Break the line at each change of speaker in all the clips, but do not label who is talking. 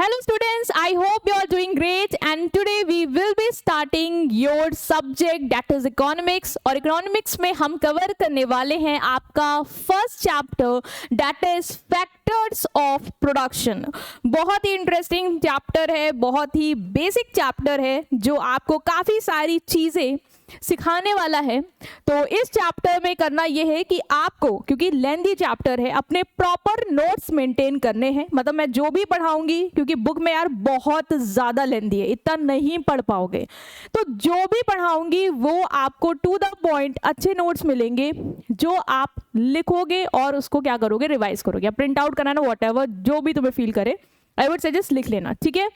Hello students, I hope you are doing great and today we will be starting your subject that is economics और economics में हम cover करने वाले हैं आपका first chapter that is factors of production। बहुत ही interesting chapter है, बहुत ही बेसिक चैप्टर है जो आपको काफ़ी सारी चीज़ें सिखाने वाला है। तो इस चैप्टर में करना यह है कि आपको, क्योंकि लेंथी चैप्टर है, अपने प्रॉपर नोट्स मेंटेन करने हैं। मतलब मैं जो भी पढ़ाऊंगी, क्योंकि बुक में यार बहुत ज़्यादा लेंथी है, इतना नहीं पढ़ पाओगे, तो जो भी पढ़ाऊंगी वो आपको टू द पॉइंट अच्छे नोट्स मिलेंगे जो आप लिखोगे और उसको क्या करोगे, रिवाइज करोगे, प्रिंट आउट कराना, व्हाटएवर जो भी तुम्हें फील करे, आई वुड सजेस्ट लिख लेना, ठीक है।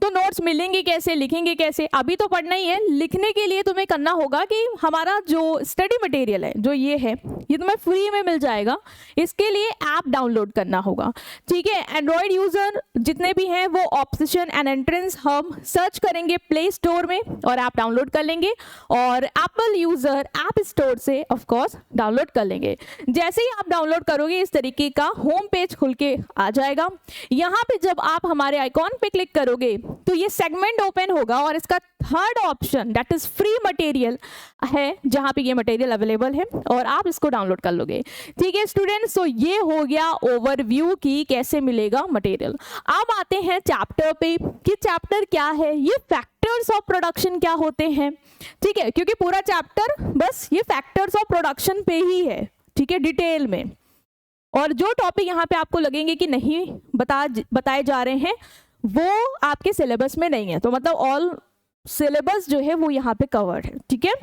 तो नोट्स मिलेंगे कैसे, लिखेंगे कैसे, अभी तो पढ़ना ही है। लिखने के लिए तुम्हें करना होगा कि हमारा जो स्टडी मटेरियल है जो ये है, ये तुम्हें फ्री में मिल जाएगा। इसके लिए ऐप डाउनलोड करना होगा, ठीक है। एंड्रॉयड यूजर जितने भी हैं वो ऑप्शन एंड एंट्रेंस हम सर्च करेंगे प्ले स्टोर में और ऐप डाउनलोड कर लेंगे, और एप्पल यूजर ऐप स्टोर से ऑफ कोर्स डाउनलोड कर लेंगे। जैसे ही आप डाउनलोड करोगे इस तरीके का होम पेज खुल के आ जाएगा। यहाँ पे जब आप हमारे आइकॉन पे क्लिक करोगे तो ये सेगमेंट ओपन होगा और इसका third option that is free material है, जहां पे ये मटेरियल अवेलेबल है और आप इसको डाउनलोड कर लोगे, ठीक है स्टूडेंट्स। तो ये हो गया ओवरव्यू की कैसे मिलेगा मटेरियल। अब आते हैं चैप्टर पे कि चैप्टर क्या है, ये फैक्टर्स ऑफ प्रोडक्शन क्या होते हैं, ठीक है, क्योंकि पूरा चैप्टर बस ये फैक्टर्स ऑफ प्रोडक्शन पे ही है, ठीक है, डिटेल में। और जो टॉपिक यहाँ पे आपको लगेंगे कि नहीं बताए जा रहे हैं वो आपके सिलेबस में नहीं है, तो मतलब ऑल सिलेबस जो है वो यहाँ पे कवर्ड है, ठीक है।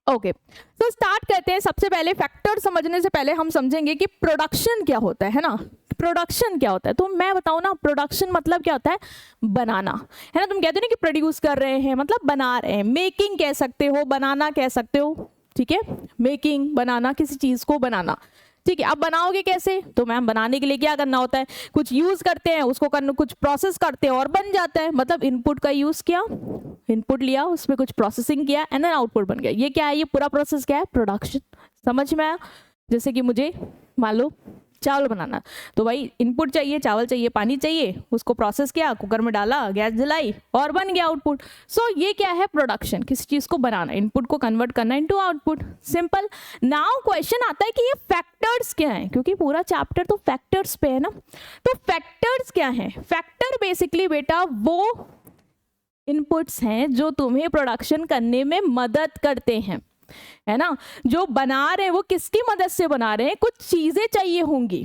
ओके, तो स्टार्ट करते हैं। सबसे पहले फैक्टर समझने से पहले हम समझेंगे कि प्रोडक्शन क्या होता है ना। प्रोडक्शन क्या होता है, तो मैं बताऊं ना, प्रोडक्शन मतलब क्या होता है, बनाना, है ना। तुम कहते हो ना कि प्रोड्यूस कर रहे हैं, मतलब बना रहे हैं। मेकिंग कह सकते हो, बनाना कह सकते हो, ठीक है। मेकिंग, बनाना, किसी चीज को बनाना, ठीक है। अब बनाओगे कैसे, तो मैम बनाने के लिए क्या करना होता है, कुछ यूज करते हैं उसको, करना कुछ प्रोसेस करते हैं और बन जाता है। मतलब इनपुट का यूज किया, इनपुट लिया, उसमें कुछ प्रोसेसिंग किया एंड देन आउटपुट बन गया। ये क्या है, ये पूरा प्रोसेस क्या है, प्रोडक्शन। समझ में आया। जैसे कि मुझे मान लो चावल बनाना, तो भाई इनपुट चाहिए, चावल चाहिए, पानी चाहिए, उसको प्रोसेस किया, कुकर में डाला, गैस जलाई और बन गया आउटपुट। सो ये क्या है, प्रोडक्शन, किसी चीज को बनाना, इनपुट को कन्वर्ट करना into output, simple. Now question आता है कि ये फैक्टर्स क्या हैं, क्योंकि पूरा चैप्टर तो फैक्टर्स पे है ना। तो फैक्टर्स क्या हैं, फैक्टर बेसिकली बेटा वो इनपुट्स हैं जो तुम्हें प्रोडक्शन करने में मदद करते हैं, है ना। जो बना रहे हैं वो किसकी मदद से बना रहे हैं, कुछ चीजें चाहिए होंगी,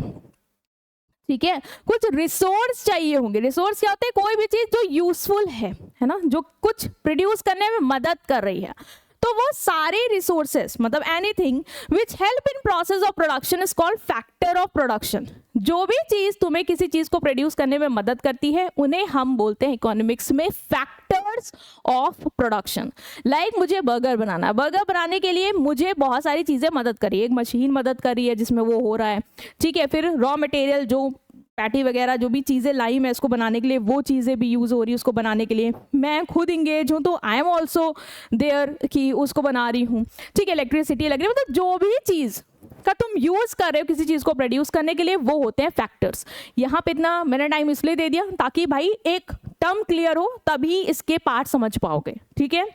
ठीक है, कुछ रिसोर्स चाहिए होंगे। रिसोर्स क्या होते हैं, कोई भी चीज जो यूजफुल है ना, जो कुछ प्रोड्यूस करने में मदद कर रही है। तो वो सारे रिसोर्सेस, मतलब anything which help in process of production is called factor of production. जो भी चीज तुम्हें किसी चीज को प्रोड्यूस करने में मदद करती है उन्हें हम बोलते हैं इकोनॉमिक्स में फैक्टर्स ऑफ प्रोडक्शन। लाइक मुझे बर्गर बनाना है, बर्गर बनाने के लिए मुझे बहुत सारी चीजें मदद कर रही है। एक मशीन मदद कर रही है जिसमें वो हो रहा है, ठीक है। फिर रॉ मटेरियल, जो पैटी वगैरह जो भी चीज़ें लाई मैं इसको बनाने के लिए, वो चीज़ें भी यूज़ हो रही है उसको बनाने के लिए। मैं खुद इंगेज हूँ तो आई एम ऑल्सो देयर कि उसको बना रही हूँ, ठीक है। इलेक्ट्रिसिटी लग रही है, मतलब जो भी चीज़ का तुम यूज़ कर रहे हो किसी चीज़ को प्रोड्यूस करने के लिए, वो होते हैं फैक्टर्स। यहाँ पे इतना मैंने टाइम इसलिए दे दिया ताकि भाई एक टर्म क्लियर हो, तभी इसके पार्ट समझ पाओगे, ठीक है।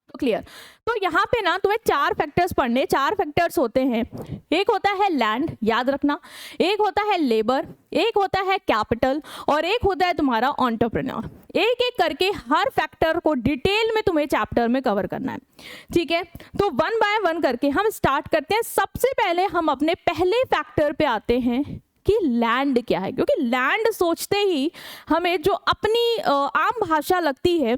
तो क्लियर। तो यहाँ पे ना तुम्हें चार फैक्टर्स पढ़ने, चार फैक्टर्स होते हैं। एक होता है लैंड, याद रखना, एक होता है लेबर, एक होता है कैपिटल और एक होता है तुम्हारा एंटरप्रेन्योर। एक एक करके हर फैक्टर को डिटेल में तुम्हें चैप्टर में कवर करना है, ठीक है। तो वन बाय वन करके हम स्टार्ट करते हैं। सबसे पहले हम अपने पहले फैक्टर पे आते हैं कि लैंड क्या है, क्योंकि लैंड सोचते ही हमें जो अपनी आम भाषा लगती है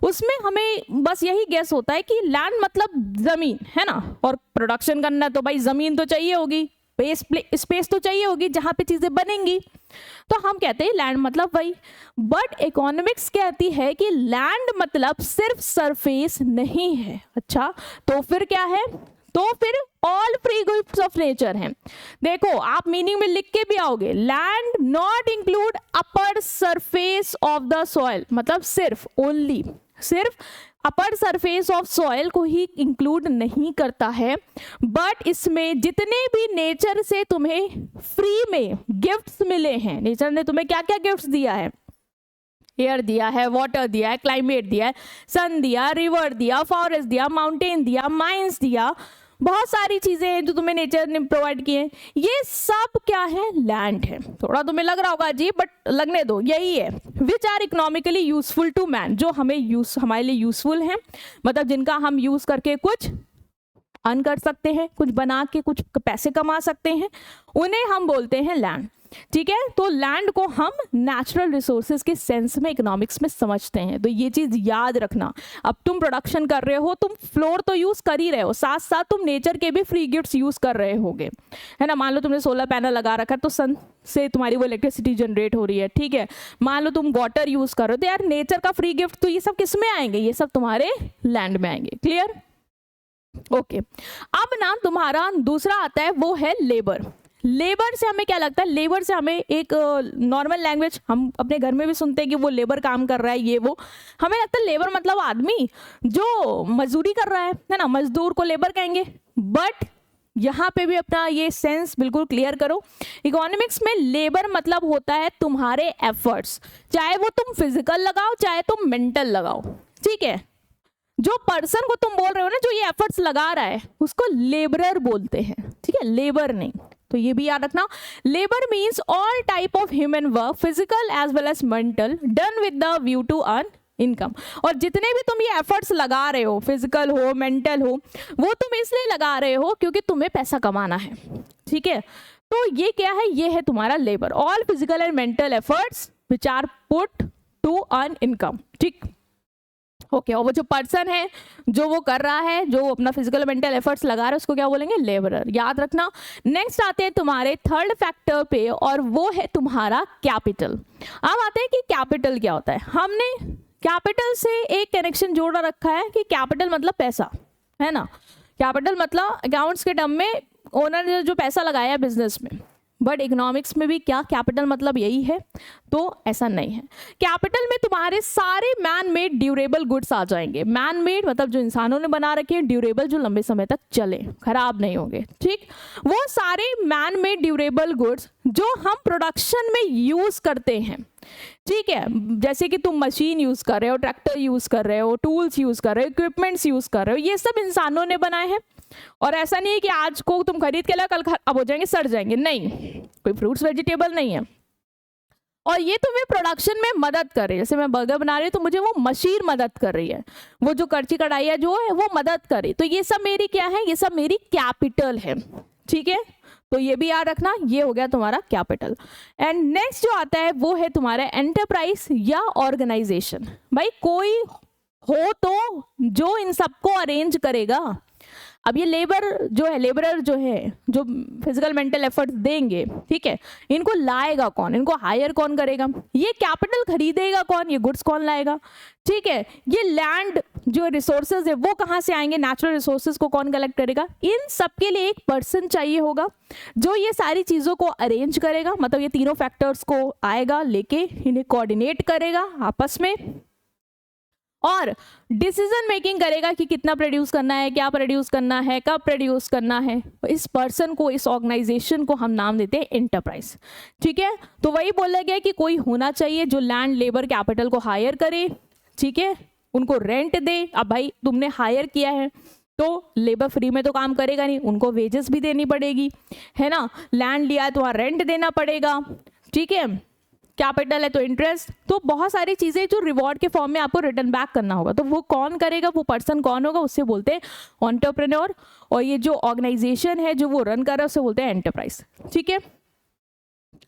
उसमें हमें बस यही गेस होता है कि लैंड मतलब जमीन, है ना। और प्रोडक्शन करना तो भाई जमीन तो चाहिए होगी, स्पेस तो चाहिए होगी जहाँ पे चीजें बनेंगी, तो हम कहते हैं लैंड मतलब वही। बट इकोनॉमिक्स कहती है कि लैंड मतलब सिर्फ सरफेस नहीं है। अच्छा, तो फिर क्या है, तो फिर all free goods of nature हैं। देखो आप मीनिंग में लिख के भी आओगे, land not include upper surface of the soil, मतलब सिर्फ ओनली, सिर्फ अपर सरफेस ऑफ सॉइल को ही इंक्लूड नहीं करता है, बट इसमें जितने भी नेचर से तुम्हें फ्री में गिफ्ट्स मिले हैं, नेचर ने तुम्हें क्या क्या गिफ्ट्स दिया है, एयर दिया है, वाटर दिया है, क्लाइमेट दिया है, सन दिया, रिवर दिया, फॉरेस्ट दिया, माउंटेन दिया, माइंस दिया, बहुत सारी चीजें हैं जो तुम्हें नेचर ने प्रोवाइड किए हैं, ये सब क्या है, लैंड है। थोड़ा तुम्हें लग रहा होगा अजीब, बट लगने दो, यही है। Which are economically useful to man, जो हमारे लिए यूजफुल हैं, मतलब जिनका हम यूज करके कुछ अर्न कर सकते हैं, कुछ बना के कुछ पैसे कमा सकते हैं, उन्हें हम बोलते हैं लैंड। ठीक है, तो लैंड को हम नेचुरल रिसोर्सेज के सेंस में इकोनॉमिक्स में समझते हैं। तो ये चीज याद रखना, अब तुम प्रोडक्शन कर रहे हो, तुम फ्लोर तो यूज कर ही रहे हो, साथ साथ तुम नेचर के भी फ्री गिफ्ट्स यूज कर रहे होगे, है ना। मान लो तुमने सोलर पैनल लगा रखा है, तो सन से तुम्हारी वो इलेक्ट्रिसिटी जनरेट हो रही है, ठीक है। मान लो तुम वाटर यूज कर रहे हो, तो यार नेचर का फ्री गिफ्ट, तो ये सब किस में आएंगे, ये सब तुम्हारे लैंड में आएंगे। Clear, okay. अब ना तुम्हारा दूसरा आता है, वो है लेबर। लेबर से हमें क्या लगता है, लेबर से हमें एक नॉर्मल लैंग्वेज हम अपने घर में भी सुनते हैं कि वो लेबर काम कर रहा है, ये वो, हमें लगता है लेबर मतलब आदमी जो मजदूरी कर रहा है ना, मजदूर को लेबर कहेंगे। बट यहाँ पे भी अपना ये सेंस बिल्कुल क्लियर करो, इकोनॉमिक्स में लेबर मतलब होता है तुम्हारे एफर्ट्स, चाहे वो तुम फिजिकल लगाओ चाहे तुम मेंटल लगाओ, ठीक है। जो पर्सन को तुम बोल रहे हो ना, जो ये एफर्ट्स लगा रहा है, उसको लेबरर बोलते हैं, ठीक है, लेबर नहीं। तो ये भी याद रखना, labour means all type of human work, physical as well as mental, done with the view to earn income. और जितने भी तुम ये एफर्ट्स लगा रहे हो, फिजिकल हो, मेंटल हो, वो तुम इसलिए लगा रहे हो क्योंकि तुम्हें पैसा कमाना है, ठीक है। तो ये क्या है, ये है तुम्हारा labour, all physical and mental efforts which are put to earn income, ठीक, ओके। और वो जो पर्सन है जो वो कर रहा है, जो अपना फिजिकल मेंटल एफर्ट्स लगा रहा है, उसको क्या बोलेंगे, लेबरर, याद रखना। नेक्स्ट आते हैं तुम्हारे थर्ड फैक्टर पे, और वो है तुम्हारा कैपिटल। अब आते हैं कि कैपिटल क्या होता है। हमने कैपिटल से एक कनेक्शन जोड़ा रखा है कि कैपिटल मतलब पैसा, है ना। कैपिटल मतलब अकाउंट्स के टर्म में ओनर ने जो पैसा लगाया बिजनेस में, बट इकोनॉमिक्स में भी क्या कैपिटल मतलब यही है, तो ऐसा नहीं है। कैपिटल में तुम्हारे सारे मैन मेड ड्यूरेबल गुड्स आ जाएंगे। मैन मेड मतलब जो इंसानों ने बना रखे हैं, ड्यूरेबल जो लंबे समय तक चले, खराब नहीं होंगे, ठीक। वो सारे मैन मेड ड्यूरेबल गुड्स जो हम प्रोडक्शन में यूज करते हैं, ठीक है। जैसे कि तुम मशीन यूज कर रहे हो, ट्रैक्टर यूज कर रहे हो, टूल्स यूज कर रहे हो, इक्विपमेंट्स यूज कर रहे हो, ये सब इंसानों ने बनाए हैं। और ऐसा नहीं है कि आज को तुम खरीद के ला कल खराब हो जाएंगे, सड़ जाएंगे, नहीं, कोई फ्रूट्स वेजिटेबल नहीं है। और ये तुम्हें प्रोडक्शन में मदद कर रही है, जैसे मैं बर्गर बना रही हूँ तो मुझे वो मशीन मदद कर रही है, वो जो करची कढ़ाई जो है वो मदद कर रही है। तो ये सब मेरी क्या है, ये सब मेरी कैपिटल है, ठीक है। तो ये भी याद रखना, ये हो गया तुम्हारा कैपिटल। एंड नेक्स्ट जो आता है वो है तुम्हारा एंटरप्राइज या ऑर्गेनाइजेशन। भाई कोई हो तो जो इन सबको अरेंज करेगा। अब ये लेबर जो है, लेबरर जो है, जो फिजिकल मेंटल एफर्ट देंगे, ठीक है, इनको लाएगा कौन, इनको हायर कौन करेगा, ये कैपिटल खरीदेगा कौन, ये गुड्स कौन लाएगा, ठीक है। ये लैंड जो रिसोर्सेज है वो कहाँ से आएंगे, नेचुरल रिसोर्सेज को कौन कलेक्ट करेगा। इन सब के लिए एक पर्सन चाहिए होगा जो ये सारी चीजों को अरेंज करेगा, मतलब ये तीनों फैक्टर्स को आएगा लेके, इन्हें कोऑर्डिनेट करेगा आपस में, और डिसीजन मेकिंग करेगा कि कितना प्रोड्यूस करना है, क्या प्रोड्यूस करना है, कब प्रोड्यूस करना है। इस पर्सन को, इस ऑर्गेनाइजेशन को हम नाम देते हैं एंटरप्राइज, ठीक है। तो वही बोला गया कि कोई होना चाहिए जो लैंड, लेबर, कैपिटल को हायर करे, ठीक है, उनको रेंट दे। अब भाई तुमने हायर किया है तो लेबर फ्री में तो काम करेगा नहीं, उनको वेजेस भी देनी पड़ेगी, है ना। लैंड लिया है तो वहाँ रेंट देना पड़ेगा, ठीक है। कैपिटल है तो इंटरेस्ट, तो बहुत सारी चीजें जो रिवॉर्ड के फॉर्म में आपको रिटर्न बैक करना होगा। तो वो कौन करेगा, वो पर्सन कौन होगा, उससे बोलते हैं एंटरप्रेन्योर। और ये जो ऑर्गेनाइजेशन है जो वो रन कर रहा है उसे बोलते हैं एंटरप्राइज, ठीक है।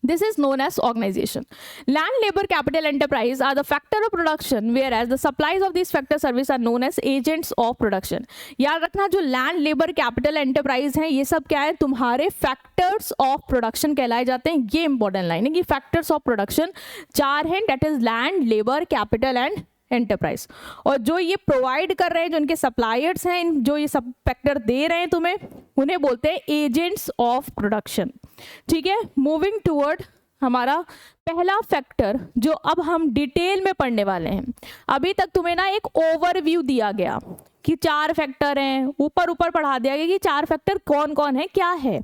This is known as organization. Land, labor, capital, enterprise are the factor of production, whereas the supplies of these factor service are known as agents of production. याद रखना, जो land, labor, capital, enterprise हैं, ये सब क्या है, तुम्हारे factors of production कहलाए जाते हैं। ये important लाइन है कि factors of production चार हैं, that is land, labor, capital and enterprise. और जो ये प्रोवाइड कर रहे हैं, जो इनके सप्लायर्स हैं, जो ये सब फैक्टर दे रहे हैं तुम्हें, उन्हें बोलते हैं एजेंट्स ऑफ प्रोडक्शन, ठीक है। मूविंग टूवर्ड हमारा पहला फैक्टर जो अब हम डिटेल में पढ़ने वाले हैं। अभी तक तुम्हें ना एक ओवरव्यू दिया गया कि 4 फैक्टर हैं, ऊपर ऊपर पढ़ा दिया गया कि 4 फैक्टर कौन कौन है, क्या है।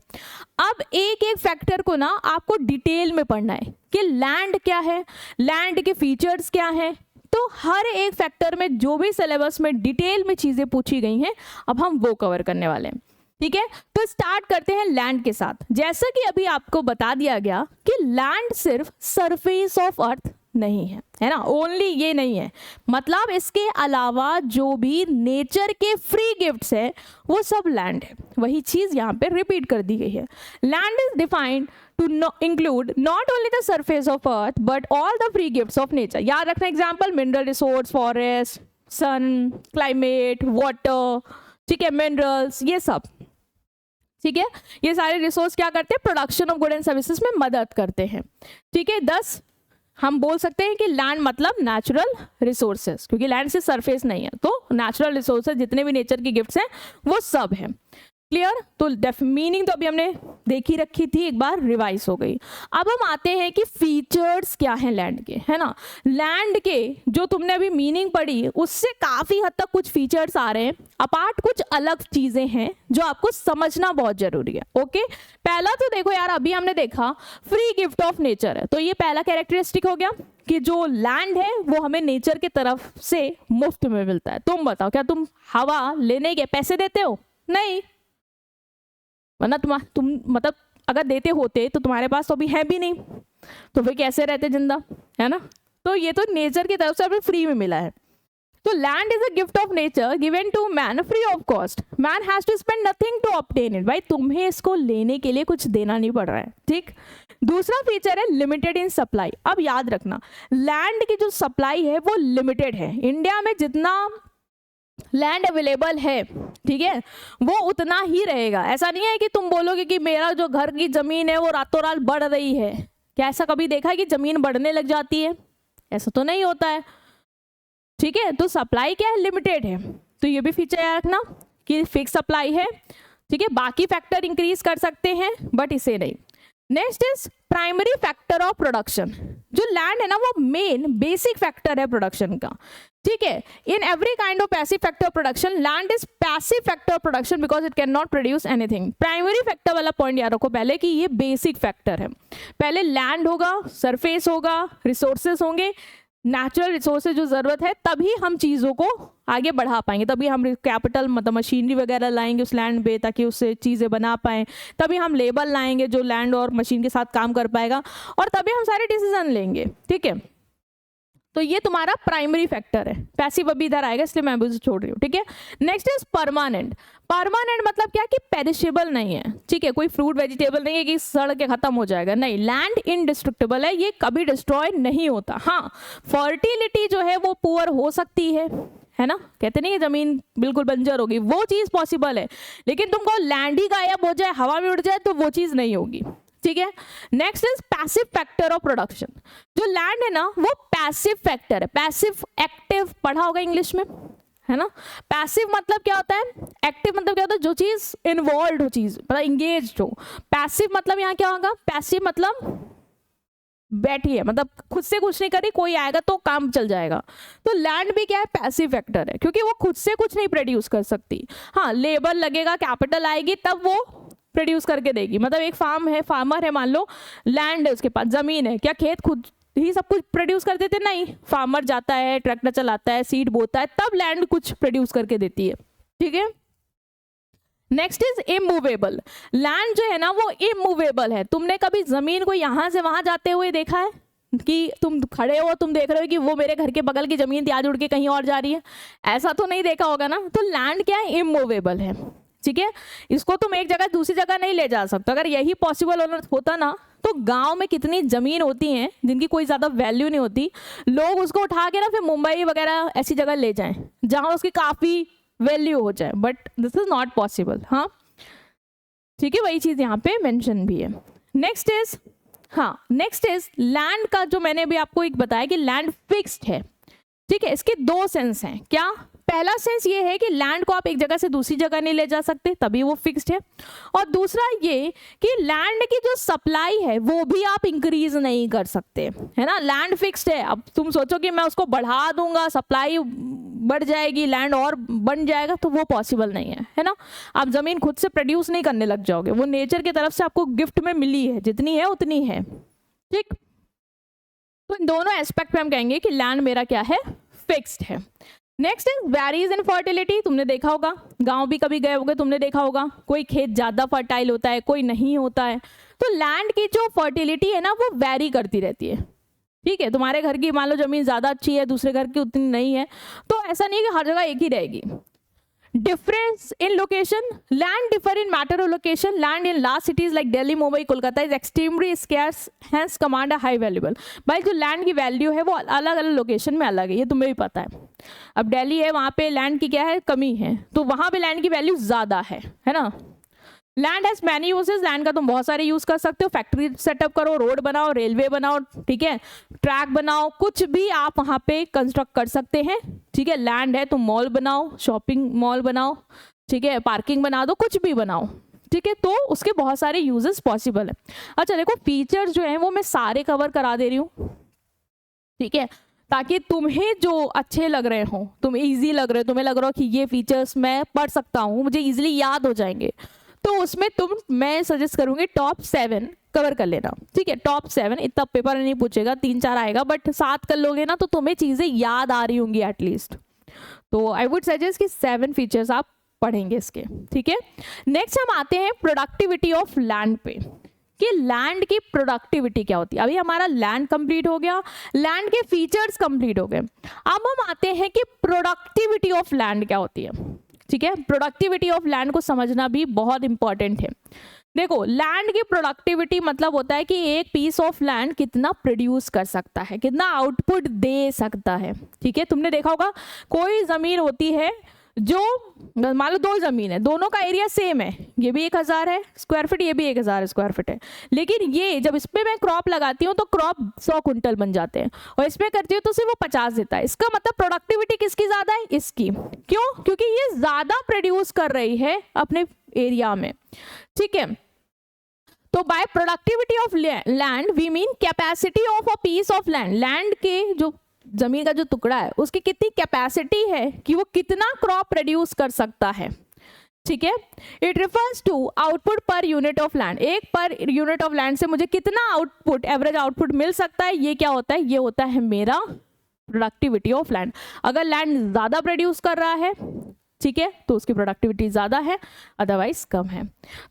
अब एक एक फैक्टर को ना आपको डिटेल में पढ़ना है कि लैंड क्या है, लैंड के फीचर्स क्या हैं। तो हर एक फैक्टर में जो भी सिलेबस में डिटेल में चीजें पूछी गई हैं, अब हम वो कवर करने वाले हैं। ठीक है, तो स्टार्ट करते हैं लैंड के साथ। जैसा कि अभी आपको बता दिया गया कि लैंड सिर्फ सरफेस ऑफ अर्थ नहीं है ना, ओनली ये नहीं है, मतलब इसके अलावा जो भी नेचर के फ्री गिफ्ट्स है वो सब लैंड है। वही चीज यहाँ पे रिपीट कर दी गई है। Land is defined to include not only the surface of earth but all the free gifts of nature। याद रखना एग्जाम्पल, मिनरल रिसोर्स, फॉरेस्ट, सन, क्लाइमेट, वाटर, ठीक है, मिनरल्स, ये सब, ठीक है, ये सारे रिसोर्स क्या करते हैं, production of good and services में मदद करते हैं। ठीक है, 10 हम बोल सकते हैं कि लैंड मतलब नेचुरल रिसोर्सेज, क्योंकि लैंड से सरफेस नहीं है, तो नेचुरल रिसोर्सेज जितने भी नेचर के गिफ्ट्स हैं वो सब हैं। क्लियर, तो मीनिंग तो अभी हमने देखी रखी थी, एक बार रिवाइज हो गई। अब हम आते हैं कि फीचर्स क्या हैं लैंड के, है ना। लैंड के जो तुमने अभी मीनिंग पढ़ी उससे काफी हद तक कुछ फीचर्स आ रहे हैं, अपार्ट कुछ अलग चीजें हैं जो आपको समझना बहुत जरूरी है। ओके, पहला तो देखो यार, अभी हमने देखा फ्री गिफ्ट ऑफ नेचर है, तो ये पहला कैरेक्टरिस्टिक हो गया कि जो लैंड है वो हमें नेचर की तरफ से मुफ्त में मिलता है। तुम बताओ, क्या तुम हवा लेने के पैसे देते हो? नहीं, वरना तुम मतलब अगर देते होते तो तुम्हारे पास तो अभी है भी नहीं, तो फिर कैसे रहते जिंदा, है ना। तो ये तो नेचर की तरफ से हमें फ्री में मिला है। तो land is a gift of nature given to man free of cost, man has to spend nothing to obtain it. भाई तुम्हें इसको लेने के लिए कुछ देना नहीं पड़ रहा है, ठीक। दूसरा फीचर है लिमिटेड इन सप्लाई। अब याद रखना, लैंड की जो सप्लाई है वो लिमिटेड है। इंडिया में जितना लैंड अवेलेबल है, ठीक है, वो उतना ही रहेगा। ऐसा नहीं है कि तुम बोलोगे कि मेरा जो घर की जमीन है वो रातों रात बढ़ रही है। क्या ऐसा कभी देखा है कि जमीन बढ़ने लग जाती है? ऐसा तो नहीं होता है, ठीक है। तो सप्लाई क्या है, लिमिटेड है। तो ये भी फीचर याद रखना कि फिक्स सप्लाई है, ठीक है। बाकी फैक्टर इंक्रीज कर सकते हैं बट इसे नहीं। Next is primary factor of production. जो लैंड है ना वो मेन बेसिक फैक्टर है प्रोडक्शन का, ठीक है। In every kind of passive factor of production land is passive factor of production because it can not produce anything. Primary factor वाला point याद रखो पहले कि ये बेसिक फैक्टर है। पहले लैंड होगा, सरफेस होगा, रिसोर्सेज होंगे, नेचुरल रिसोर्सेज जो जरूरत है, तभी हम चीज़ों को आगे बढ़ा पाएंगे, तभी हम कैपिटल मतलब मशीनरी वगैरह लाएंगे उस लैंड पे ताकि उससे चीज़ें बना पाएँ, तभी हम लेबर लाएंगे जो लैंड और मशीन के साथ काम कर पाएगा, और तभी हम सारे डिसीजन लेंगे, ठीक है। तो ये तुम्हारा प्राइमरी फैक्टर है। पैसिव अभी इधर आएगा इसलिए मैं अभी छोड़ रही हूँ, ठीक है। Next is permanent. परमानेंट मतलब क्या कि पेरिशेबल नहीं है, ठीक है। कोई फ्रूट वेजिटेबल नहीं है कि सड़ के खत्म हो जाएगा, नहीं। लैंड इनडिस्ट्रक्टेबल है, ये कभी डिस्ट्रॉय नहीं होता। हाँ, फर्टिलिटी जो है वो पुअर हो सकती है ना, कहते नहीं कि जमीन बिल्कुल बंजर होगी, वो चीज पॉसिबल है, लेकिन तुमको लैंड ही गायब हो जाए, हवा में उड़ जाए, तो वो चीज नहीं होगी, ठीक है। Next is passive factor of production. जो लैंड है ना वो पैसिव फैक्टर है। पैसिव एक्टिव पढ़ा होगा इंग्लिश में, है ना। पैसिव मतलब क्या होता है, एक्टिव मतलब क्या होता है, जो चीज इन्वॉल्व हो, चीज मतलब इंगेज हो। पैसिव मतलब यहाँ क्या होगा, पैसिव मतलब बैठी है, मतलब खुद से कुछ नहीं करी, कोई आएगा तो काम चल जाएगा। तो लैंड भी क्या है, पैसिव फैक्टर है, क्योंकि वो खुद से कुछ नहीं प्रोड्यूस कर सकती। हाँ, लेबर लगेगा, कैपिटल आएगी, तब वो प्रोड्यूस करके देगी। मतलब एक फार्म है, फार्मर है, मान लो लैंड है, उसके पास जमीन है, क्या खेत खुद ही सब कुछ प्रोड्यूस कर देते? नहीं, फार्मर जाता है, ट्रैक्टर चलाता है, सीड बोता है, तब लैंड कुछ प्रोड्यूस करके देती है, ठीक है। Next is immovable. लैंड जो है ना वो इमूवेबल है। तुमने कभी जमीन को यहां से वहां जाते हुए देखा है कि तुम खड़े हो, तुम देख रहे हो कि वो मेरे घर के बगल की जमीन आज उड़ के कहीं और जा रही है? ऐसा तो नहीं देखा होगा ना। तो लैंड क्या है, इमूवेबल है, ठीक है। इसको तुम एक जगह दूसरी जगह नहीं ले जा सकते। अगर यही पॉसिबल होता ना, तो गांव में कितनी जमीन होती हैं जिनकी कोई ज्यादा वैल्यू नहीं होती, लोग उसको उठा के ना फिर मुंबई वगैरह ऐसी जगह ले जाएं जहां उसकी काफी वैल्यू हो जाए, but this is not possible. हाँ, ठीक है, वही चीज यहाँ पे मेंशन भी है। नेक्स्ट इज, हाँ, नेक्स्ट इज लैंड का जो मैंने अभी आपको एक बताया कि लैंड फिक्स्ड है, ठीक है। इसके दो सेंस हैं। क्या? पहला सेंस ये है कि लैंड को आप एक जगह से दूसरी जगह नहीं ले जा सकते, तभी वो फिक्स्ड है। और दूसरा ये कि लैंड की जो सप्लाई है वो भी आप इंक्रीज नहीं कर सकते, है ना। लैंड फिक्स्ड है, अब तुम सोचो कि मैं उसको बढ़ा दूंगा, सप्लाई बढ़ जाएगी, लैंड और बन जाएगा, तो वो पॉसिबल नहीं है ना। आप जमीन खुद से प्रोड्यूस नहीं करने लग जाओगे, वो नेचर की तरफ से आपको गिफ्ट में मिली है, जितनी है उतनी है, ठीक। तो इन दोनों एस्पेक्ट पे हम कहेंगे कि लैंड मेरा क्या है, फिक्स्ड है। Next is varies in fertility. तुमने देखा होगा, गांव भी कभी गए होगे, तुमने देखा होगा कोई खेत ज्यादा फर्टाइल होता है, कोई नहीं होता है। तो लैंड की जो फर्टिलिटी है ना वो वेरी करती रहती है, ठीक है। तुम्हारे घर की मान लो जमीन ज्यादा अच्छी है, दूसरे घर की उतनी नहीं है, तो ऐसा नहीं है कि हर जगह एक ही रहेगी। Difference in location, land differ in matter of location. Land in large cities like Delhi, Mumbai, Kolkata is extremely scarce, hence command a high valuable. भाई जो लैंड की वैल्यू है वो अलग अलग लोकेशन में अलग है, ये तुम्हें भी पता है। अब दिल्ली है, वहाँ पे लैंड की क्या है, कमी है, तो वहाँ पे लैंड की वैल्यू ज़्यादा है ना। Land has many uses, land का तुम बहुत सारे यूज कर सकते हो। फैक्ट्री सेटअप करो, रोड बनाओ, रेलवे बनाओ, ठीक है, ट्रैक बनाओ, कुछ भी आप वहाँ पे कंस्ट्रक्ट कर सकते हैं, ठीक है। लैंड है, तुम मॉल बनाओ, शॉपिंग मॉल बनाओ, ठीक है, पार्किंग बना दो, कुछ भी बनाओ, ठीक है। तो उसके बहुत सारे यूजेस पॉसिबल है। अच्छा देखो, फीचर्स जो हैं वो मैं सारे कवर करा दे रही हूँ, ठीक है, ताकि तुम्हें जो अच्छे लग रहे हो, तुम्हें ईजी लग रहे हो, तुम्हें लग रहा हो कि ये फीचर्स मैं पढ़ सकता हूँ, मुझे ईजिली याद हो जाएंगे, तो उसमें मैं सजेस्ट करूंगी टॉप 7 कवर कर लेना, ठीक है। टॉप 7, इतना पेपर नहीं पूछेगा, 3-4 आएगा, बट 7 कर लोगे ना तो तुम्हें चीज़ें याद आ रही होंगी एटलीस्ट। तो आई वुड सजेस्ट कि 7 फीचर्स आप पढ़ेंगे इसके, ठीक है। नेक्स्ट हम आते हैं प्रोडक्टिविटी ऑफ लैंड पे, कि लैंड की प्रोडक्टिविटी क्या होती है। अभी हमारा लैंड कंप्लीट हो गया, लैंड के फीचर्स कंप्लीट हो गए, अब हम आते हैं कि प्रोडक्टिविटी ऑफ लैंड क्या होती है, ठीक है। प्रोडक्टिविटी ऑफ लैंड को समझना भी बहुत इंपॉर्टेंट है। देखो, लैंड की प्रोडक्टिविटी मतलब होता है कि एक पीस ऑफ लैंड कितना प्रोड्यूस कर सकता है, कितना आउटपुट दे सकता है, ठीक है। तुमने देखा होगा कोई जमीन होती है जो, मान लो 2 जमीन है, दोनों का एरिया सेम है, ये भी 1000 है स्क्वायर फीट, ये भी 1000 स्क्वायर फीट है, लेकिन ये जब इस पे मैं क्रॉप लगाती हूँ तो क्रॉप 100 कुंटल बन जाते हैं, और इसमें करती हूँ तो सिर्फ वो 50 देता है। इसका मतलब प्रोडक्टिविटी किसकी ज्यादा है, इसकी। क्यों? क्योंकि ये ज्यादा प्रोड्यूस कर रही है अपने एरिया में, ठीक है। तो by productivity of land we mean capacity of a piece of land. Land के जो जमीन का जो टुकड़ा है उसकी कितनी कैपेसिटी है कि वो कितना क्रॉप प्रोड्यूस कर सकता है, ठीक है। It refers to output per unit of land. एक पर यूनिट ऑफ लैंड से मुझे कितना आउटपुट, एवरेज आउटपुट मिल सकता है, ये क्या होता है, ये होता है मेरा प्रोडक्टिविटी ऑफ लैंड। अगर लैंड ज्यादा प्रोड्यूस कर रहा है, ठीक है, तो उसकी प्रोडक्टिविटी ज्यादा है, अदरवाइज कम है।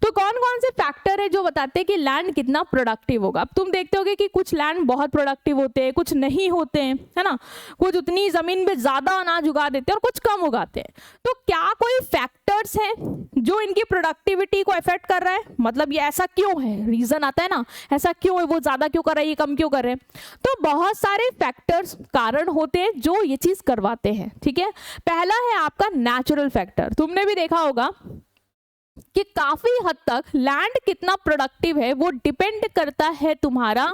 तो कौन कौन से फैक्टर है जो बताते हैं कि लैंड कितना प्रोडक्टिव होगा। अब तुम देखते होगे कि कुछ लैंड बहुत प्रोडक्टिव होते हैं, कुछ नहीं होते हैं, है ना। कुछ उतनी जमीन में ज्यादा अनाज उगा देते हैं और कुछ कम उगाते हैं। तो क्या कोई फैक्टर्स हैं जो इनकी प्रोडक्टिविटी को अफेक्ट कर रहा है, मतलब ये ऐसा क्यों है, रीजन आता है ना, ऐसा क्यों है, वो ज्यादा क्यों कर रहा है, ये कम क्यों कर रहे हैं। तो बहुत सारे फैक्टर्स, कारण होते हैं जो ये चीज करवाते हैं, ठीक है। पहला है आपका नेचुरल फैक्टर। तुमने भी देखा होगा कि काफी हद तक लैंड कितना प्रोडक्टिव है वो डिपेंड करता है तुम्हारा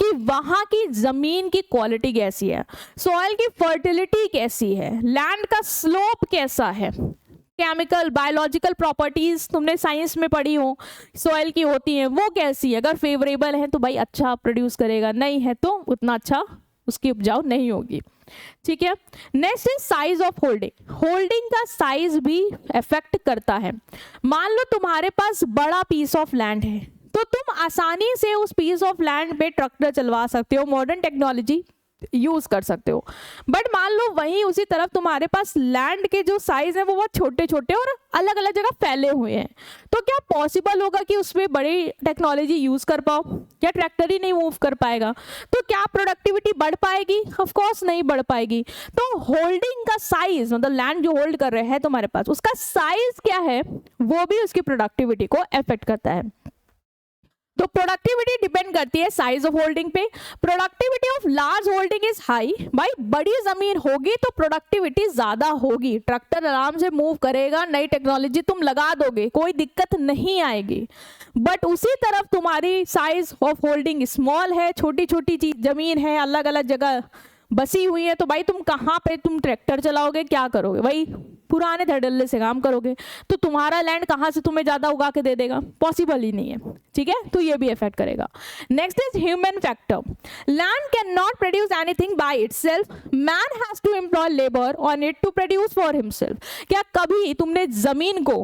कि वहां की जमीन की क्वालिटी कैसी है, सॉइल की फर्टिलिटी कैसी है, लैंड का स्लोप कैसा है, केमिकल बायोलॉजिकल प्रॉपर्टीज तुमने साइंस में पढ़ी हो, सॉइल की होती हैं, वो कैसी है। अगर फेवरेबल है तो भाई अच्छा प्रोड्यूस करेगा, नहीं है तो उतना अच्छा उसकी उपजाऊ नहीं होगी, ठीक है। Next is size of holding. Holding का साइज भी इफेक्ट करता है। मान लो तुम्हारे पास बड़ा पीस ऑफ लैंड है तो तुम आसानी से उस पीस ऑफ लैंड पे ट्रैक्टर चलवा सकते हो, मॉडर्न टेक्नोलॉजी यूज कर सकते हो। बट मान लो वहीं उसी तरफ तुम्हारे पास लैंड के जो साइज है वो बहुत छोटे छोटे और अलग अलग जगह फैले हुए हैं, तो क्या पॉसिबल होगा कि उसमें बड़ी टेक्नोलॉजी यूज कर पाओ, या ट्रैक्टर ही नहीं मूव कर पाएगा, तो क्या प्रोडक्टिविटी बढ़ पाएगी, ऑफ कोर्स नहीं बढ़ पाएगी। तो होल्डिंग का साइज, मतलब लैंड जो होल्ड कर रहे हैं तुम्हारे पास, उसका साइज क्या है वो भी उसकी प्रोडक्टिविटी को अफेक्ट करता है। तो प्रोडक्टिविटी डिपेंड करती है साइज ऑफ होल्डिंग पे। Productivity of large holding is high. भाई बड़ी जमीन होगी तो प्रोडक्टिविटी ज्यादा होगी, ट्रैक्टर आराम से मूव करेगा, नई टेक्नोलॉजी तुम लगा दोगे, कोई दिक्कत नहीं आएगी। बट उसी तरफ तुम्हारी साइज ऑफ होल्डिंग स्मॉल है, छोटी छोटी चीज जमीन है, अलग अलग जगह बसी हुई है, तो भाई तुम कहाँ पे तुम ट्रैक्टर चलाओगे, क्या करोगे, भाई पुराने धड़ल्ले से काम करोगे। तो तुम्हारा लैंड कहाँ से तुम्हें ज्यादा उगा के दे देगा, पॉसिबल ही नहीं है, ठीक है। तो ये भी इफेक्ट करेगा। Next is human factor. Land can not produce anything by itself, man has to employ labour on it to produce for himself. क्या कभी तुमने जमीन को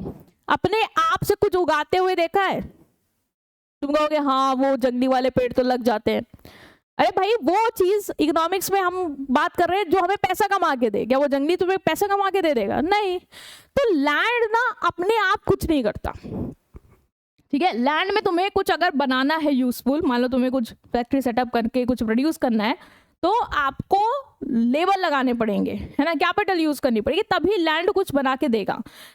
अपने आप से कुछ उगाते हुए देखा है? तुम कहोगे हाँ वो जंगली वाले पेड़ तो लग जाते हैं। अरे भाई वो चीज इकोनॉमिक्स में हम बात कर रहे हैं जो हमें पैसा कमा के दे, क्या वो जंगली तुम्हें पैसा कमा के दे देगा? नहीं। तो लैंड ना अपने आप कुछ नहीं करता, ठीक है। लैंड में तुम्हें कुछ अगर बनाना है यूजफुल, मान लो तुम्हें कुछ फैक्ट्री सेटअप करके कुछ प्रोड्यूस करना है, तो आपको लेबर लगाने पड़ेंगे, है ना, कैपिटल यूज करनी पड़ेगी, तभी लैंड कुछ बना के देगा।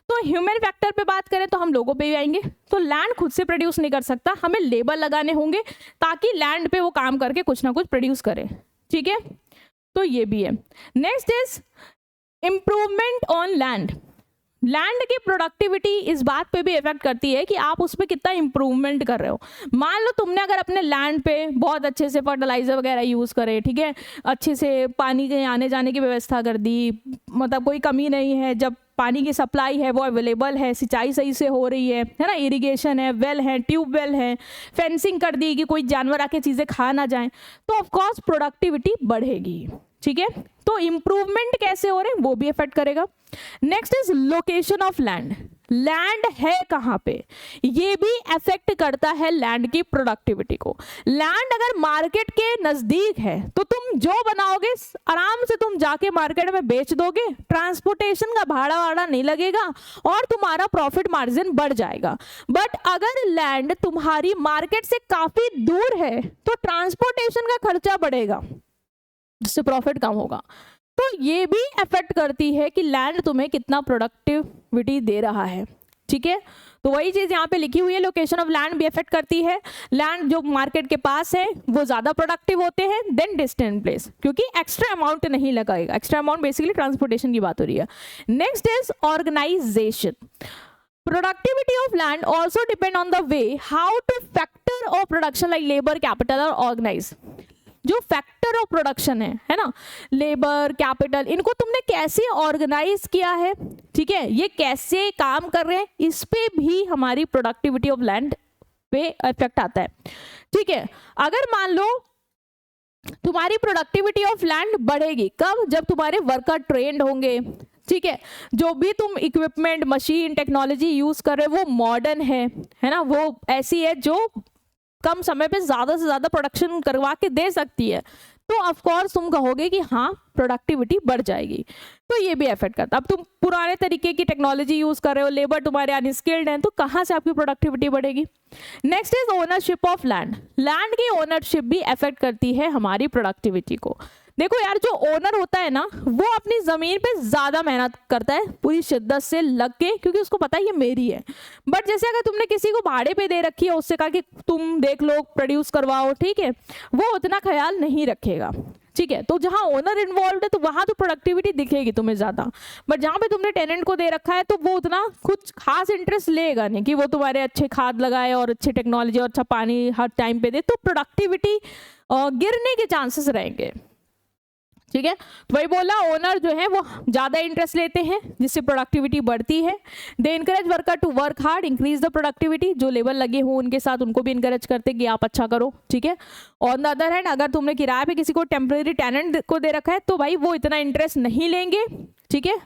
तो ह्यूमन फैक्टर पे बात करें तो हम लोगों पे भी आएंगे। तो लैंड खुद से प्रोड्यूस नहीं कर सकता, हमें लेबर लगाने होंगे ताकि लैंड पे वो काम करके कुछ ना कुछ प्रोड्यूस करे, ठीक है। तो ये भी है। Next is improvement on land. Land की प्रोडक्टिविटी इस बात पे भी इफेक्ट करती है कि आप उसमें कितना इंप्रूवमेंट कर रहे हो। मान लो तुमने अगर अपने लैंड पे बहुत अच्छे से फर्टिलाइजर वगैरह यूज़ करे, ठीक है, अच्छे से पानी के आने जाने की व्यवस्था कर दी, मतलब कोई कमी नहीं है, जब पानी की सप्लाई है वो अवेलेबल है, सिंचाई सही से हो रही है ना, इरिगेशन है, वेल है, ट्यूबवेल है, फेंसिंग कर दी कि कोई जानवर आके चीज़ें खा ना जाए, तो ऑफकोर्स प्रोडक्टिविटी बढ़ेगी, ठीक है। तो इम्प्रूवमेंट कैसे हो रहे हैं वो भी इफेक्ट करेगा। Next is location of land. Land है कहाँ पे, ये भी अफेक्ट करता है लैंड की प्रोडक्टिविटी को। लैंड अगर मार्केट के नजदीक है तो तुम जो बनाओगे आराम से तुम जाके मार्केट में बेच दोगे, ट्रांसपोर्टेशन का भाड़ा वाड़ा नहीं लगेगा और तुम्हारा प्रॉफिट मार्जिन बढ़ जाएगा। बट अगर लैंड तुम्हारी मार्केट से काफी दूर है तो ट्रांसपोर्टेशन का खर्चा बढ़ेगा, जिससे प्रॉफिट कम होगा। तो ये भी अफेक्ट करती है कि लैंड तुम्हें कितना प्रोडक्टिविटी दे रहा है, ठीक है। तो वही चीज यहाँ पे लिखी हुई है, लोकेशन ऑफ लैंड भी अफेक्ट करती है। लैंड जो मार्केट के पास है वो ज्यादा प्रोडक्टिव होते हैं देन डिस्टेंट प्लेस, क्योंकि एक्स्ट्रा अमाउंट नहीं लगाएगा। एक्स्ट्रा अमाउंट बेसिकली ट्रांसपोर्टेशन की बात हो रही है। Next is organization. Productivity of land also depend on the way how to factor of production like labor, capital और organize। जो फैक्टर ऑफ प्रोडक्शन है ना, लेबर, कैपिटल, इनको तुमने कैसे ऑर्गेनाइज किया है, ठीक है, ये कैसे काम कर रहे हैं, इस पे भी हमारी प्रोडक्टिविटी ऑफ लैंड पे इफेक्ट आता है, ठीक है। अगर मान लो तुम्हारी प्रोडक्टिविटी ऑफ लैंड बढ़ेगी, कब? जब तुम्हारे वर्कर ट्रेंड होंगे, ठीक है, जो भी तुम इक्विपमेंट, मशीन, टेक्नोलॉजी यूज कर रहे हो वो मॉडर्न है ना, वो ऐसी है जो कम समय पे ज्यादा से ज्यादा प्रोडक्शन करवा के दे सकती है, तो ऑफ कोर्स तुम कहोगे कि हाँ प्रोडक्टिविटी बढ़ जाएगी। तो ये भी इफेक्ट करता है। अब तुम पुराने तरीके की टेक्नोलॉजी यूज कर रहे हो, लेबर तुम्हारे अनस्किल्ड हैं, तो कहाँ से आपकी प्रोडक्टिविटी बढ़ेगी? Next is ownership of land. Land की ओनरशिप भी इफेक्ट करती है हमारी प्रोडक्टिविटी को। देखो यार, जो ओनर होता है ना वो अपनी जमीन पे ज्यादा मेहनत करता है पूरी शिद्दत से लग के, क्योंकि उसको पता है ये मेरी है। बट जैसे अगर तुमने किसी को भाड़े पे दे रखी है, उससे कहा कि तुम देख लो, प्रोड्यूस करवाओ, ठीक है, वो उतना ख्याल नहीं रखेगा, ठीक है। तो जहाँ ओनर इन्वॉल्व है तो वहां तो प्रोडक्टिविटी दिखेगी तुम्हें ज्यादा, बट जहाँ पे तुमने टेनेंट को दे रखा है तो वो उतना कुछ खास इंटरेस्ट लेगा नहीं कि वो तुम्हारे अच्छे खाद लगाए और अच्छी टेक्नोलॉजी और अच्छा पानी हर टाइम पे दे, तो प्रोडक्टिविटी गिरने के चांसेस रहेंगे, ठीक है। तो वही बोला, ओनर जो है वो ज्यादा इंटरेस्ट लेते हैं जिससे प्रोडक्टिविटी बढ़ती है। They encourage worker to work hard, increase the productivity. जो लेबर लगे हो उनके साथ उनको भी इनकरेज करते कि आप अच्छा करो, ठीक है। ऑन द अदर हैंड, अगर तुमने किराए पे किसी को टेम्परेरी टेनेंट को दे रखा है तो भाई वो इतना इंटरेस्ट नहीं लेंगे, ठीक है,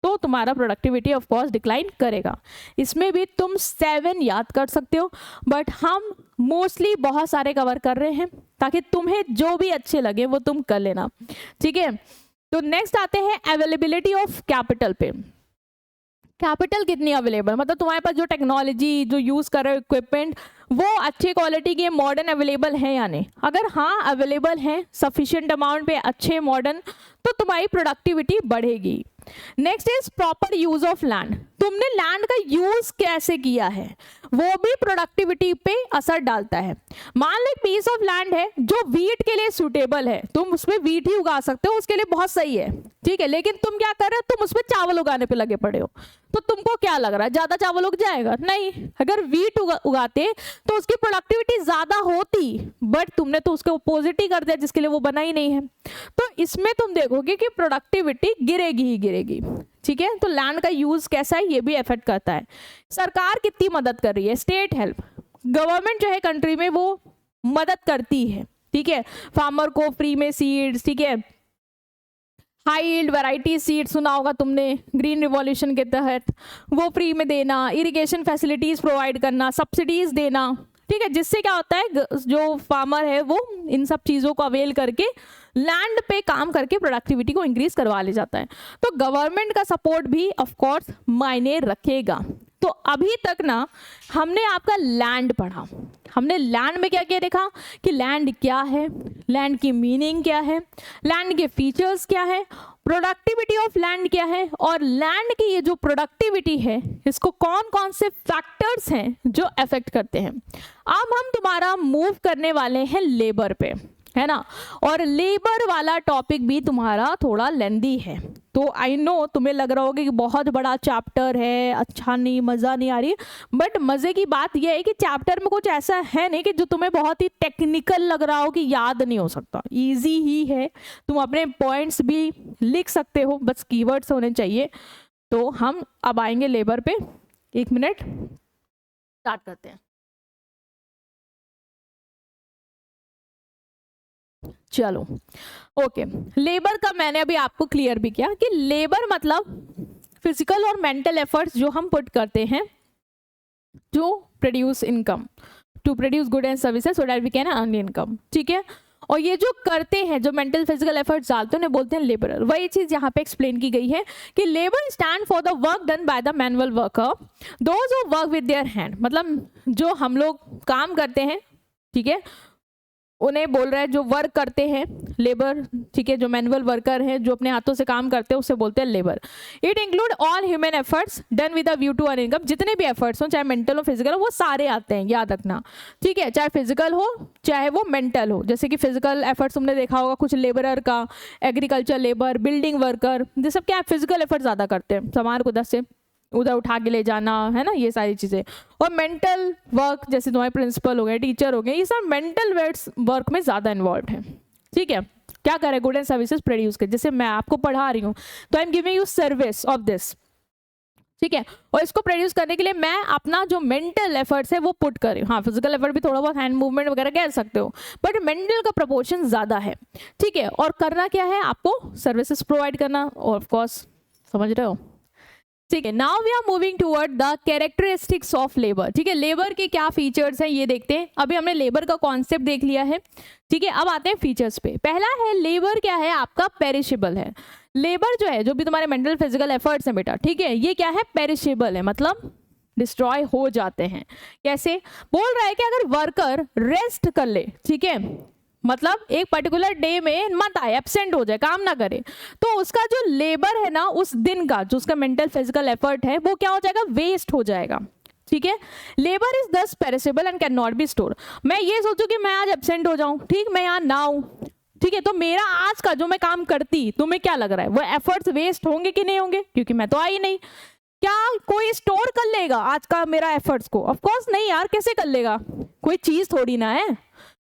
तो तुम्हारा प्रोडक्टिविटी ऑफ कोर्स डिक्लाइन करेगा। इसमें भी तुम 7 याद कर सकते हो, बट हम मोस्टली बहुत सारे कवर कर रहे हैं ताकि तुम्हें जो भी अच्छे लगे वो तुम कर लेना, ठीक है। तो नेक्स्ट आते हैं अवेलेबिलिटी ऑफ कैपिटल पे। कैपिटल कितनी अवेलेबल, मतलब तुम्हारे पास जो टेक्नोलॉजी जो यूज कर रहे हो इक्विपमेंट वो अच्छी क्वालिटी के मॉडर्न अवेलेबल है या नहीं। अगर हाँ अवेलेबल है सफिशिएंट अमाउंट पे अच्छे मॉडर्न, तो तुम्हारी प्रोडक्टिविटी बढ़ेगी। Next is proper use of land. तुमने लैंड का यूज कैसे किया है वो भी प्रोडक्टिविटी पे असर डालता है। मान लो एक पीस ऑफ लैंड है जो वीट के लिए सुटेबल है, तुम उसमें वीट ही उगा सकते हो, उसके लिए बहुत सही है, ठीक है, लेकिन तुम क्या कर रहे हो, तुम उसमें चावल उगाने पे लगे पड़े हो, तो तुमको क्या लग रहा है ज्यादा चावल उग जाएगा? नहीं। अगर वीट उगाते तो उसकी प्रोडक्टिविटी ज्यादा होती, बट तुमने तो उसके अपोजिट ही कर दिया जिसके लिए वो बना ही नहीं है। तो इसमें तुम देखोगे कि प्रोडक्टिविटी गिरेगी ही गिरेगी। ठीक है, तो लैंड का यूज कैसा है ये भी इफेक्ट करता है। सरकार कितनी मदद कर रही है, स्टेट हेल्प, गवर्नमेंट जो है कंट्री में वो मदद करती है। ठीक है, फार्मर को फ्री में सीड्स, ठीक है, हाई यील्ड वैरायटी सीड सुना होगा तुमने, ग्रीन रिवॉल्यूशन के तहत वो फ्री में देना, इरिगेशन फैसिलिटीज प्रोवाइड करना, सब्सिडीज देना। ठीक है, जिससे क्या होता है जो फार्मर है वो इन सब चीज़ों को अवेल करके लैंड पे काम करके प्रोडक्टिविटी को इंक्रीज करवा ले जाता है। तो गवर्नमेंट का सपोर्ट भी ऑफ कोर्स मायने रखेगा। तो अभी तक ना हमने आपका लैंड पढ़ा, हमने लैंड में क्या क्या देखा कि लैंड क्या है, लैंड की मीनिंग क्या है, लैंड के फीचर्स क्या है, प्रोडक्टिविटी ऑफ लैंड क्या है, और लैंड की ये जो प्रोडक्टिविटी है इसको कौन कौन से फैक्टर्स हैं जो अफेक्ट करते हैं। अब हम तुम्हारा मूव करने वाले हैं लेबर पे, है ना, और लेबर वाला टॉपिक भी तुम्हारा थोड़ा लेंदी है। तो आई नो तुम्हें लग रहा होगा कि बहुत बड़ा चैप्टर है, अच्छा नहीं, मज़ा नहीं आ रही, बट मज़े की बात यह है कि चैप्टर में कुछ ऐसा है नहीं कि जो तुम्हें बहुत ही टेक्निकल लग रहा हो कि याद नहीं हो सकता, इजी ही है, तुम अपने पॉइंट्स भी लिख सकते हो, बस कीवर्ड्स होने चाहिए। तो हम अब आएंगे लेबर पे, 1 मिनट स्टार्ट करते हैं। चलो ओके, लेबर का मैंने अभी आपको क्लियर भी किया कि लेबर मतलब फिजिकल और मेंटल एफर्ट्स जो हम पुट करते हैं जो produce income, to produce good and services so that we can earn income. ठीक है, और ये जो करते हैं, जो मेंटल फिजिकल एफर्ट्स डालते हैं उन्हें बोलते हैं लेबरर। वही चीज़ यहाँ पे एक्सप्लेन की गई है कि labour stand for the work done by the manual worker, those who work with their hand, मतलब जो हम लोग काम करते हैं, ठीक है, उन्हें बोल रहा है जो वर्क करते हैं लेबर। ठीक है, जो मैनुअल वर्कर हैं जो अपने हाथों से काम करते हैं उसे बोलते हैं labour. It include all human efforts done with a view to earn income, जितने भी एफर्ट्स हो चाहे मेंटल हो फिजिकल हो वो सारे आते हैं, याद रखना। ठीक है, चाहे फिजिकल हो चाहे वो मेंटल हो। जैसे कि फिजिकल एफर्ट्स तुमने देखा होगा कुछ लेबरर का, एग्रीकल्चर लेबर, बिल्डिंग वर्कर, ये सब क्या फिजिकल एफर्ट ज़्यादा करते हैं, सामान को 10 से उधर उठा के ले जाना, है ना, ये सारी चीज़ें। और मेंटल वर्क जैसे तुम्हारे प्रिंसिपल हो गए, टीचर हो गए, ये सब मेंटल वर्क में ज़्यादा इन्वॉल्व है। ठीक है, क्या करें, गुड एंड सर्विसेज प्रोड्यूस कर, जैसे मैं आपको पढ़ा रही हूँ तो I am giving you service of this. ठीक है, और इसको प्रोड्यूस करने के लिए मैं अपना जो मेंटल एफर्ट्स है वो पुट कर रही हूँ। हाँ, फिजिकल एफर्ट भी थोड़ा बहुत हैंड मूवमेंट वगैरह कह सकते हो, बट मेंटल का प्रोपोर्शन ज़्यादा है। ठीक है, और करना क्या है, आपको सर्विसेज प्रोवाइड करना, और ऑफ कोर्स समझ रहे हो। ठीक है, now we are moving toward the characteristics of labour. ठीक है, लेबर के क्या फीचर्स हैं ये देखते हैं। अभी हमने लेबर का कॉन्सेप्ट देख लिया है। ठीक है, अब आते हैं फीचर्स पे। पहला है लेबर क्या है, आपका पेरिशेबल है। लेबर जो है, जो भी तुम्हारे मेंटल फिजिकल एफर्ट्स हैं बेटा, ठीक है, ये क्या है, पेरिशेबल है, मतलब डिस्ट्रॉय हो जाते हैं। कैसे, बोल रहा है कि अगर वर्कर रेस्ट कर ले, ठीक है, मतलब एक पर्टिकुलर डे में मत आए, एब्सेंट हो जाए, काम ना करे, तो उसका जो लेबर है ना उस दिन का, जो उसका मेंटल फिजिकल एफर्ट है वो क्या हो जाएगा, वेस्ट हो जाएगा। ठीक है, लेबर इज दस perishable and can not B store. मैं ये सोचूं कि मैं आज एब्सेंट हो जाऊं, ठीक, मैं यहाँ ना आऊं, ठीक है, तो मेरा आज का जो मैं काम करती, तुम्हें क्या लग रहा है वो एफर्ट्स वेस्ट होंगे कि नहीं होंगे, क्योंकि मैं तो आई नहीं। क्या कोई स्टोर कर लेगा आज का मेरा एफर्ट्स को? ऑफ कोर्स नहीं यार, कैसे कर लेगा, कोई चीज थोड़ी ना है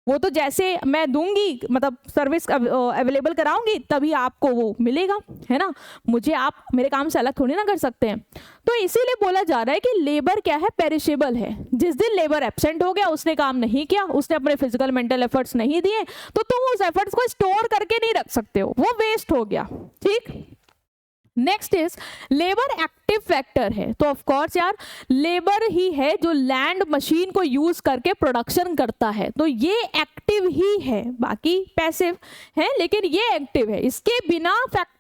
वो, तो जैसे मैं दूंगी, मतलब सर्विस अवेलेबल कराऊंगी तभी आपको वो मिलेगा, है ना, मुझे आप मेरे काम से अलग थोड़ी ना कर सकते हैं। तो इसीलिए बोला जा रहा है कि लेबर क्या है, पेरिशेबल है। जिस दिन लेबर एब्सेंट हो गया, उसने काम नहीं किया, उसने अपने फिजिकल मेंटल एफर्ट्स नहीं दिए, तो तुम उस एफर्ट्स को स्टोर करके नहीं रख सकते हो, वो वेस्ट हो गया। ठीक, next is labour active factor है। तो ऑफ कोर्स यार लेबर ही है जो लैंड मशीन को यूज करके प्रोडक्शन करता है, तो ये एक्टिव ही है, बाकी पैसिव है लेकिन ये एक्टिव है। इसके बिना फैक्टर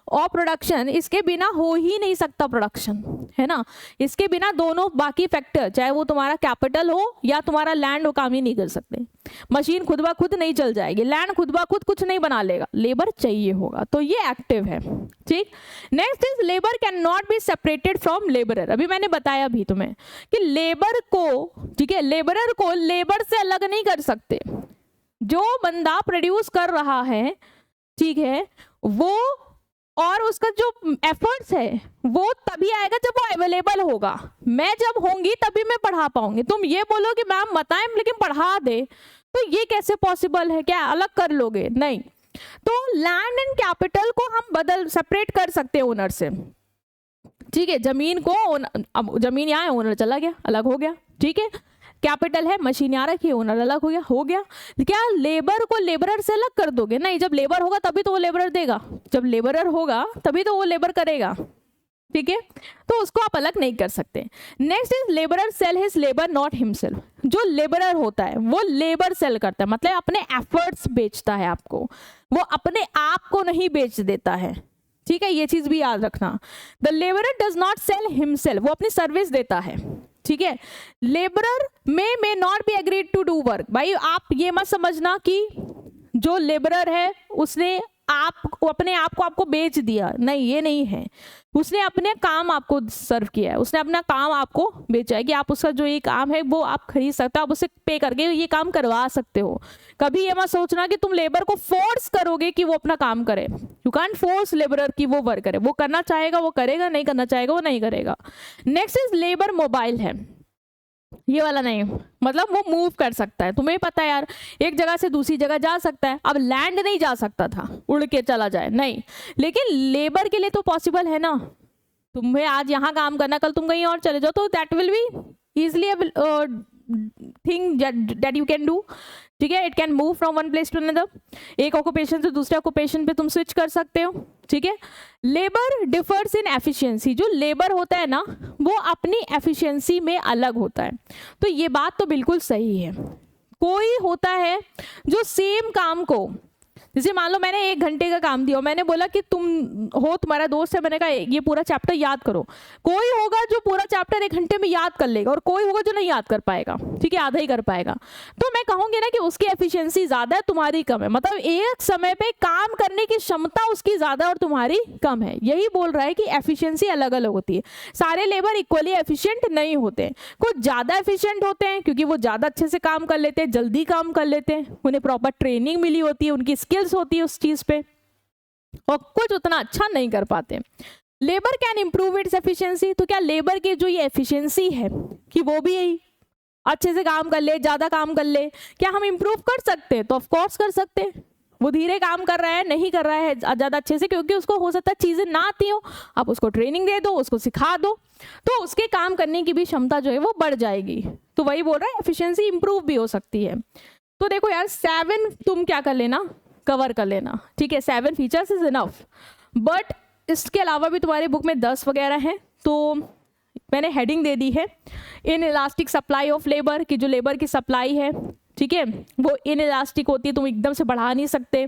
और प्रोडक्शन, इसके बिना हो ही नहीं सकता प्रोडक्शन, है ना, इसके बिना दोनों बाकी फैक्टर, चाहे वो तुम्हारा कैपिटल हो या तुम्हारा लैंड हो, काम ही नहीं कर सकते। मशीन खुद ब खुद नहीं चल जाएगी, लैंड खुद ब खुद कुछ नहीं बना लेगा, लेबर चाहिए होगा, तो ये एक्टिव है। ठीक, next is labour can not be separated from labourer. अभी मैंने बताया भी तुम्हें कि लेबर को, ठीक है, लेबरर को लेबर से अलग नहीं कर सकते। जो बंदा प्रोड्यूस कर रहा है, ठीक है, वो और उसका जो एफर्ट्स है वो तभी आएगा जब वो अवेलेबल होगा। मैं जब होंगी तभी मैं पढ़ा पाऊंगी। तुम ये बोलो कि मैम बताएं लेकिन पढ़ा दे, तो ये कैसे पॉसिबल है? क्या अलग कर लोगे? नहीं। तो लैंड एंड कैपिटल को हम सेपरेट कर सकते हैं ओनर से, ठीक है। जमीन को अब जमीन यहाँ है, ओनर चला गया, अलग हो गया, ठीक है। कैपिटल है, मशीन यहाँ रखी है, ओनर अलग हो गया। क्या लेबर को लेबरर से अलग कर दोगे? नहीं, जब लेबर होगा तभी तो वो लेबरर देगा, जब लेबरर होगा तभी तो वो लेबर करेगा, ठीक है। तो उसको आप अलग नहीं कर सकते। Next is labourer sell his labour not himself. जो लेबरर होता है वो लेबर सेल करता है, मतलब अपने एफर्ट्स बेचता है आपको, वो अपने आप को नहीं बेच देता है, ठीक है। ये चीज भी याद रखना। The labourer does not sell himself, वो अपनी सर्विस देता है, ठीक है। Labourer may not be agreed to do work. भाई आप ये मत समझना कि जो लेबरर है उसने अपने आप को आपको बेच दिया, नहीं, ये नहीं है। उसने अपने काम आपको सर्व किया है, उसने अपना काम आपको बेचा है कि आप उसका जो ये काम है वो आप खरीद सकते हो, आप उसे पे करके ये काम करवा सकते हो। कभी ये मत सोचना कि तुम लेबर को फोर्स करोगे कि वो अपना काम करे। यू कांट फोर्स लेबरर कि वो वर्क करे, वो करना चाहेगा वो करेगा, नहीं करना चाहेगा वो नहीं करेगा। नेक्स्ट इज लेबर मोबाइल है, ये वाला नहीं, मतलब वो मूव कर सकता है। तुम्हें पता है यार, एक जगह से दूसरी जगह जा सकता है। अब लैंड नहीं जा सकता था, उड़ के चला जाए, नहीं, लेकिन लेबर के लिए तो पॉसिबल है ना। तुम्हें आज यहाँ काम करना, कल तुम कहीं और चले जाओ, तो that will be easily thing that you can do, ठीक है। It can move from one place to another, एक ऑक्यूपेशन से दूसरे ऑक्यूपेशन पे तुम स्विच कर सकते हो, ठीक है। लेबर डिफर्स इन एफिशिएंसी, जो लेबर होता है ना वो अपनी एफिशिएंसी में अलग होता है। तो ये बात तो बिल्कुल सही है। कोई होता है जो सेम काम को, जैसे मान लो मैंने 1 घंटे का काम दिया, मैंने बोला कि तुम हो, तुम्हारा दोस्त है, मैंने कहा ये पूरा चैप्टर याद करो। कोई होगा जो पूरा चैप्टर 1 घंटे में याद कर लेगा और कोई होगा जो नहीं याद कर पाएगा, ठीक है, आधा ही कर पाएगा। तो मैं कहूंगी ना कि उसकी एफिशिएंसी ज्यादा है, तुम्हारी कम है। मतलब एक समय पे काम करने की क्षमता उसकी ज्यादा और तुम्हारी कम है। यही बोल रहा है कि एफिशिएंसी अलग अलग होती है। सारे लेबर इक्वली एफिशिएंट नहीं होते, कुछ ज्यादा एफिशिएंट होते हैं क्योंकि वो ज्यादा अच्छे से काम कर लेते हैं, जल्दी काम कर लेते हैं, उन्हें प्रॉपर ट्रेनिंग मिली होती है, उनकी स्किल्स होती है उस चीज पे, और कुछ उतना अच्छा नहीं कर पाते। Labour can improve its efficiency, तो क्या लेबर की जो ये एफिशिएंसी है कि वो भी यही अच्छे से काम कर ले, ज्यादा काम कर ले, क्या हम इंप्रूव कर सकते हैं? तो ऑफ कोर्स कर सकते हैं। वो धीरे काम कर रहा है, नहीं कर रहा है ज्यादा अच्छे से, क्योंकि उसको हो सकता है चीजें ना आती हो, आप उसको ट्रेनिंग दे दो, उसको सिखा दो, तो उसके काम करने की भी क्षमता जो है वो बढ़ जाएगी। तो वही बोल रहा है एफिशिएंसी इंप्रूव भी हो सकती है। तो देखो यार 7 तुम क्या कर लेना, कवर कर लेना, ठीक है। 7 फीचर्स इज इनफ, बट इसके अलावा भी तुम्हारे बुक में 10 वगैरह हैं। तो मैंने हेडिंग दे दी है in elastic supply of labour, कि जो लेबर की सप्लाई है, ठीक है, वो इन इलास्टिक होती है, तुम एकदम से बढ़ा नहीं सकते,